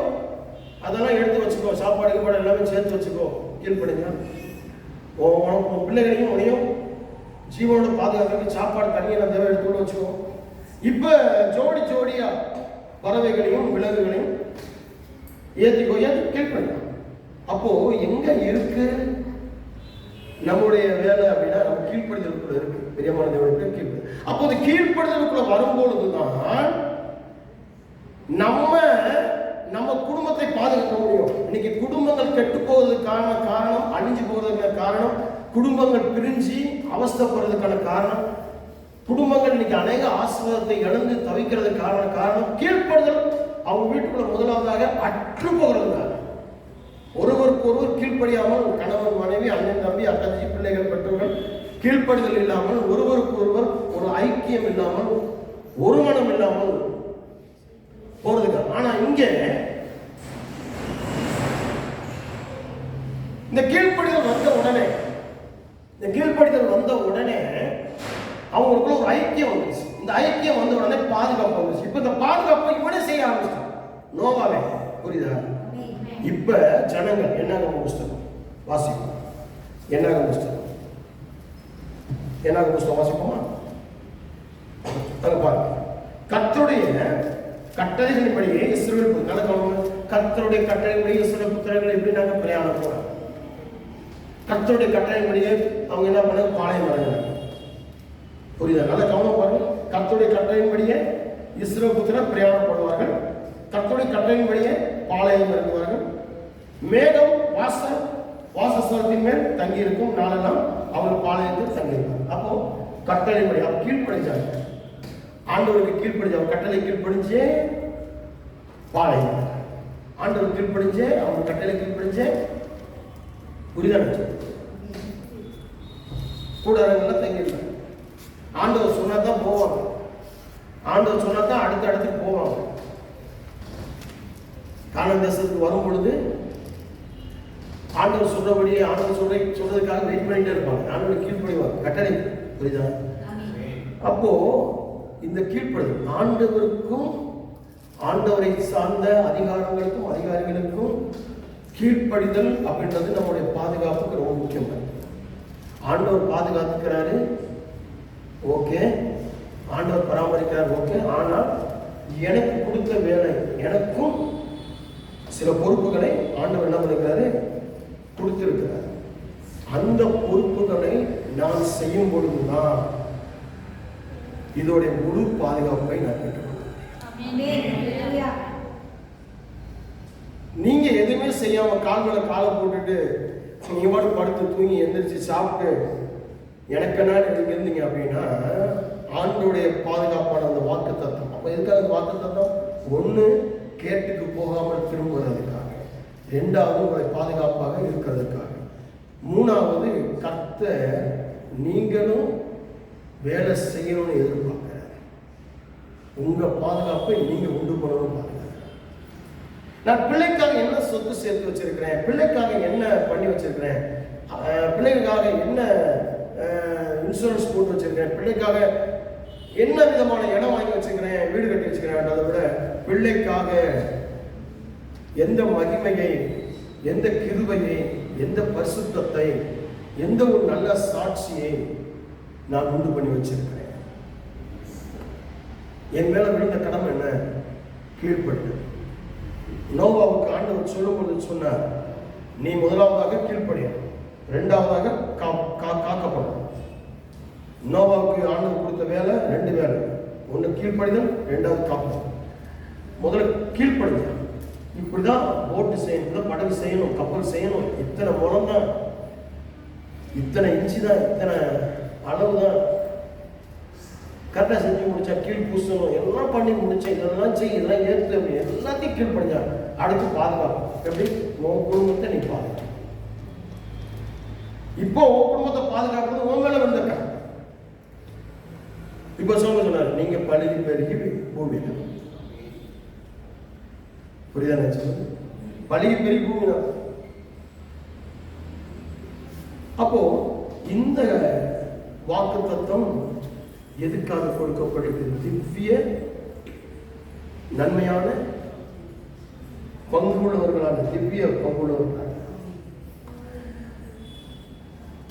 அதெல்லாம் எடுத்து வச்சுக்கோ. சாப்பாடு கீழ்பாடு எல்லாமே சேர்த்து வச்சுக்கோ, கீழ்ப்படுங்க. உன் பிள்ளைகளையும் உனையும் ஜீவனோட பாதுகாக்கிறதுக்கு சாப்பாடு தனியாக தேவை எடுத்துக்கொண்டு வச்சுக்கோ. இப்போ ஜோடியா பறவைகளையும் விலங்குகளையும் ஏற்றிக்கோ, கீழ்ப்படுங்க. அப்போ எங்க இருக்கு நம்முடைய வேலை அப்படின்னா, நம்ம கீழ்ப்படுதலுக்குள்ள இருக்கு. பெரியமான தேவனுக்கு கீழ்ப்படு. அப்போ அந்த கீழ்ப்படுதலுக்குள்ள வரும்பொழுதுதான் நம்ம குடும்பத்தை பாதுகாக்க முடியும். இன்னைக்கு குடும்பங்கள் கெட்டு போவதற்கான காரணம், அழிஞ்சு போவதற்கான காரணம், குடும்பங்கள் பிரிஞ்சு அவஸ்தைப்படுறதுக்கான காரணம், குடும்பங்கள் இன்னைக்கு அநேக ஆசீர்வாதத்தை இழந்து தவிக்கிறதுக்கான காரணம் கீழ்ப்படுதல். அவங்க வீட்டுக்குள்ள முதலாவதாக அற்று போகிறது. ஒருவருக்கு ஒருவர் கீழ்ப்படியாமல், கணவன் மனைவி, அண்ணன் தம்பி, அக்கச்சி, பிள்ளைகள், பெற்றோர்கள் கீழ்ப்படிதல் இல்லாமல், ஒருவருக்கு ஒருவர் ஒரு ஐக்கியம் இல்லாமல், ஒரு மனம் இல்லாமல் போறதுக்கு. ஆனா இங்க இந்த கீழ்ப்படிதல் வந்த உடனே அவங்களுக்குள்ள ஒரு ஐக்கியம் வந்துச்சு. இந்த ஐக்கியம் வந்த உடனே பாதுகாப்பு வந்துச்சு. இப்ப இந்த பாதுகாப்பை இவனே செய்ய ஆரம்பிச்சான், நோவாவே. புரியுதா? இப்ப ஜனங்கள் என்னாகம புஸ்தகம் வாசிப்போம். என்னாகம புஸ்தகம் வாசிப்போமா? பாருங்க, கர்த்தருடைய கட்டளைகளின்படியே இஸ்ரவேல் கர்த்தருடைய கட்டளைப்படியே இஸ்ரவேல் புத்திரர்கள் எப்படி நாங்க பிரயாணம் போறோம். கர்த்தருடைய கட்டளைப்படியே அவங்க என்ன பண்ண பாளையம் இறங்கினாங்க. புரியுதா? நல்ல கவனம் பாருங்க. கர்த்தருடைய கட்டளையின்படியே இஸ்ரவேல் புத்திரர் பிரயாணப்படுவார்கள். கர்த்தருடைய கட்டளையின்படியே பாளையம் இறங்குவார்கள். மேகம் வாசல் வாசஸ்தலத்தின் மேல் தங்கி இருக்கும் நாளெல்லாம் அவர் பாளையத்தில் தங்கியிருப்பார். அப்போ கட்டளைப்படி அவர் கீழ்ப்படிஞ்சாங்க, ஆண்டவருக்கு கீழ்ப்படிஞ்ச அவர் கட்டளை கீழ்ப்படிஞ்சே பாளையம், ஆண்டவர் கீழ்ப்படிஞ்சே அவர் கட்டளை கீழ்ப்படிஞ்சே புரிதல் கூடாரங்கள்லாம் தங்கியிருப்பாங்க. ஆண்டவர் சொன்னா தான் போவாங்க, ஆண்டவர் சொன்னா தான் அடுத்த இடத்துக்கு போவாங்க. கானான் தேசத்துக்கு வரும் பொழுது ஆண்டவர் சொல்றபடியே ஆண்டவர் சொல்றதுக்காக வெயிட் பண்ணிட்டே இருப்பாங்க. ஆண்டவர் கீழ்ப்படிவாங்க, கட்டளை புரியுதா? அப்போ இந்த கீழ்ப்படிதல் ஆண்டவருக்கும் ஆண்டவரை சார்ந்த அதிகாரங்களுக்கும் அதிகாரிகளுக்கும் கீழ்ப்படிதல் அப்படின்றது நம்முடைய பாதுகாப்புக்கு ரொம்ப முக்கியம். ஆண்டவர் பாதுகாத்துக்கிறாரு, ஓகே, ஆண்டவர் பராமரிக்கிறார், ஓகே. ஆனால் எனக்கு கொடுத்த வேலை, எனக்கும் சில பொறுப்புகளை ஆண்டவர் என்ன பண்ணிக்கிறாரு, கொடுத்திருக்கிறார். அந்த பொறுப்புகளை நான் செய்யும் பொழுதுதான் இதோடைய முழு பாதுகாப்பை நான் பெற்றுக்கொள்கிறேன். நீங்க எதுவுமே செய்யாம கால் மேல காலை போட்டுட்டு நீங்க பாட்டு படுத்து தூங்கி எந்திரிச்சு சாப்பிட்டு எனக்கு என்ன இருந்தீங்க அப்படின்னா ஆண்டோடைய பாதுகாப்பான அந்த வாக்கு தத்துவம். அப்ப எதுக்காக அந்த வாக்கு தத்துவம்? ஒண்ணு, கேட்டுக்கு போகாமல் திரும்புவதற்காக, ரெண்டாவது உங்களை பாதுகாப்பாக இருக்கிறதுக்காக, மூணாவது கர்த்தர் நீங்களும் வேலை செய்யணும்னு எதிர்பார்க்கிறார். உங்க பாதுகாப்பை நீங்க உண்டு பண்ணணும் பாருங்க. நான் பிள்ளைக்காக என்ன சொத்து சேர்த்து வச்சிருக்கிறேன், பிள்ளைக்காக என்ன பண்ணி வச்சிருக்கிறேன், பிள்ளைகளுக்காக என்ன இன்சூரன்ஸ் போட்டு வச்சிருக்கிறேன், பிள்ளைக்காக என்ன விதமான இடம் வாங்கி வச்சிருக்கிறேன், வீடு கட்டி வச்சிருக்கிறேன், அதை விட பிள்ளைக்காக எந்த மகிமையை, எந்த கிருபையை, எந்த பரிசுத்தத்தை, எந்த ஒரு நல்ல சாட்சியை நான் உண்டு பண்ணி வச்சிருக்கிறேன். என் மேல விழுந்த கடமை என்ன? கீழ்ப்பட்டு. நோவாவுக்கு ஆண்டவர் சொல்லும்போது சொன்னார், நீ முதலாவதாக கீழ்ப்படிய, இரண்டாவதாக காக்கப்படும். நோவாவுக்கு ஆண்டவர் கொடுத்த வேலை ரெண்டு வேலை, ஒன்று கீழ்ப்படிதல், ரெண்டாவது காப்பது. முதல்ல கீழ்ப்படிதல். இப்படிதான் போட்டு செய்யணும், படகு செய்யணும், கப்பல் செய்யணும், இத்தனை முறம் தான், இத்தனை இன்ச்சு தான், இத்தனை அளவு தான், கரெக்டாக செஞ்சு முடிச்சா கீழ் பூசணும், எல்லாம் பண்ணி முடிச்சேன், இதெல்லாம் செய்ய, இதெல்லாம் ஏற்று, எல்லாத்தையும் கீழ்ப்படிஞ்சாங்க. அடுத்து பாதுகாப்பு. எப்படி? உன் குடும்பத்தை நீ பாதுகாப்பு. இப்போ உன் குடும்பத்தை பாதுகாக்கிறது உன் மேல வந்திருக்க. இப்ப சொன்னார், நீங்க பழுகி பெருகி பூமியில, புரியுதா? சொல்லுங்க, பழுகி பெருகி பூமி தான். அப்போ இந்த வாக்கு தத்துவம் எதுக்காக கொடுக்கப்படுகிறது? திவ்ய நன்மையான பங்குள்ளவர்களான, திவ்ய பங்குள்ளவர்களான,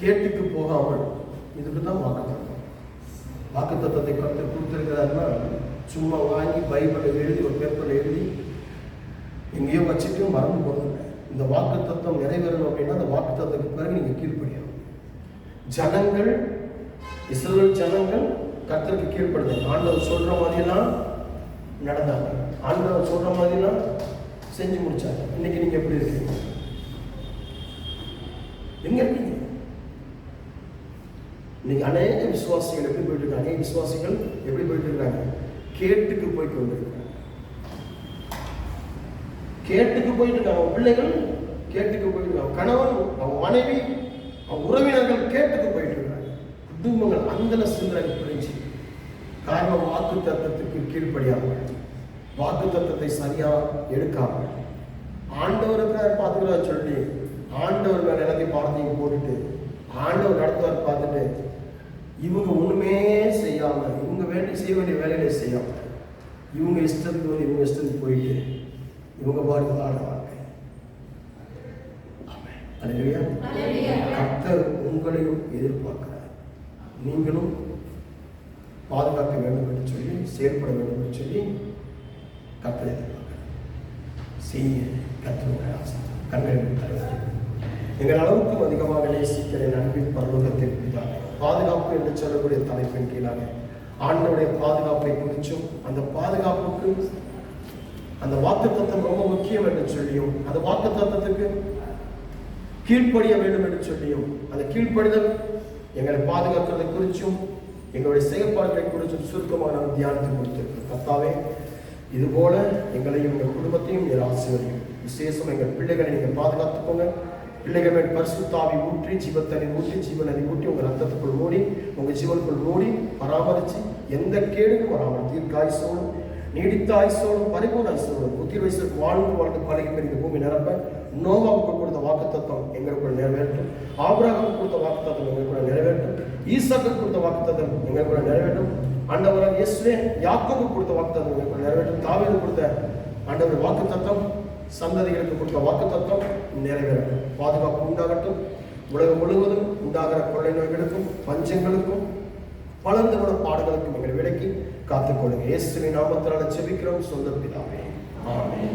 கேட்டுக்கு போகாமல். இதுக்குதான் வாக்கு தத்துவம். வாக்கு தத்துவத்தை கருத்து கொடுத்திருக்கிறாருன்னா சும்மா வாங்கி பைபிளில் எழுதி ஒரு பேப்பரில் எழுதி எங்கேயோ வச்சுட்டு மறந்து போகிறது. இந்த வாக்கு தத்துவம் நிறைவேறணும் அப்படின்னா அந்த வாக்கு தத்துவத்துக்கு பிறகு நீங்க கீழ்ப்படியணும். ஜனங்கள், இஸ்ரவேல் ஜனங்கள் கர்த்தருக்கு கீழ்ப்படுது. ஆண்டவர் சொல்ற மாதிரிலாம் நடந்தாங்க, ஆண்டவர் சொல்ற மாதிரிலாம் செஞ்சு முடிச்சாங்க. இன்னைக்கு நீங்க எப்படி இருக்கீங்க? எங்க இருக்கீங்க? இன்னைக்கு அநேக விசுவாசிகள் எப்படி போயிட்டு இருக்காங்க? அநேக விசுவாசிகள் எப்படி போயிட்டு இருக்காங்க? கேட்டுக்கு போய் கொண்டிருக்காங்க. கேட்டுக்கு போயிட்டு இருக்காங்க. அவங்க பிள்ளைகள் கேட்டுக்கு போயிட்டு இருக்காங்க. கணவன், அவங்க மனைவி, அவங்க உறவினர்கள் கேட்டுக்கு போயிட்டு இருக்காங்க. குடும்பங்கள் அந்தல சிந்தனை பிரிஞ்சு. காரணம் வாக்கு தத்துவத்துக்கு கீழ்ப்படியாமல், வாக்கு தத்துவத்தை சரியா எடுக்காமல், ஆண்டவருக்கு பார்த்துக்கிறார் சொல்லி ஆண்டவர் மேல எல்லாத்தையும் பாடத்தையும் போட்டுட்டு ஆண்டவர் நடத்துவார் பார்த்துட்டு இவங்க ஒண்ணுமே செய்யாம, இவங்க செய்ய வேண்டிய வேலைகளை செய்யாம, இவங்க இஷ்டத்துக்கு வந்து இவங்க இஷ்டத்துக்கு போயிட்டு இவங்க பாடு வாழ்க்கை. கர்த்தர் உங்களையும் எதிர்பார்க்கிறார். நீங்களும் பாதுகாக்க வேண்டும் என்று சொல்லி, செயல்பட வேண்டும் என்று சொல்லி கர்த்தர் எதிர்பார்க்கிறார். செய்ய கர்த்தருடைய ஆசை. கண்களின் தலைவர் எங்கள் அளவுக்கும் அதிகமாக நேசிக்கிற அன்பின் பரலோகத்தின் பிதாவே, பாதுகாப்பு என்று சொல்லக்கூடிய தலைப்பின் கீழாக ஆண்டவருடைய பாதுகாப்பை குறிச்சும், அந்த பாதுகாப்புக்கு அந்த வாக்கு தத்துவம் ரொம்ப முக்கியம் என்று சொல்லியும், அந்த வாக்கு தத்துவத்துக்கு கீழ்ப்படிய வேண்டும் என்று சொல்லியும் அந்த கீழ்ப்படிதல் எங்களை பாதுகாக்கிறதை குறிச்சும் எங்களுடைய செயல்பாடுகளை குறித்தும் சுருக்கமான தியானத்தை கொடுத்திருக்கிறோம். கர்த்தாவே, இதுபோல எங்களையும் எங்கள் குடும்பத்தையும் நீர் ஆசீர்வதியும். விசேஷம் எங்கள் பிள்ளைகளை நீங்கள் பாதுகாத்துக்கோங்க. பிள்ளைகள் மேல் பரிசுத்தாவி ஊற்றி, ஜீவத்தண்ணி ஊற்றி, ஜீவநதி ஊற்றி, உங்கள் ரத்தத்துக்குள் மூடி, உங்கள் ஜீவனுக்குள் மூடி பராமரித்து எந்த கேடுக்கும் வராமல் தீர்க்காயுசோடும் நீடித்த ஆயுசோடும் பரிபூர்ண ஆயுசோடும் புத்திர வயசு வாழ்ந்து பழகி பெரிய பூமி நிரப்ப நோவாவுக்கு கொடுத்த வாக்குத்தத்தம் எங்களுக்குள் நிறைவேற்றும். ஆபிரகாமுக்கு கொடுத்த வாக்குத்தத்தம் எங்களுக்குள்ள நிறைவேற்றும். ஈசாக்கு கொடுத்த வாக்குத்தத்தம் எங்களுக்குள்ள நிறைவேற்றும். ஆண்டவராக இயேசுவே யாக்கோபுக்கு கொடுத்த வாக்குத்தத்தம் எங்களுக்குள்ள நிறைவேற்றும். தாவீதுக்கு கொடுத்த ஆண்டவர் வாக்குத்தத்தம், சந்ததிகளுக்கு கொடுத்த வாக்குத்தத்தம் நிறைவேறட்டும். பாதுகாப்பு உண்டாகட்டும். உலகம் முழுவதும் உண்டாகிற கொள்ளை நோய்களுக்கும் பஞ்சங்களுக்கும் வளர்ந்து வரும் பாடுகளுக்கும் எங்களை விலக்கி காத்துக்கொள்ளுங்க. இயேசுவின் நாமத்தினால ஜெபிக்கிறோம் சொந்த பிதாவே, ஆமென்.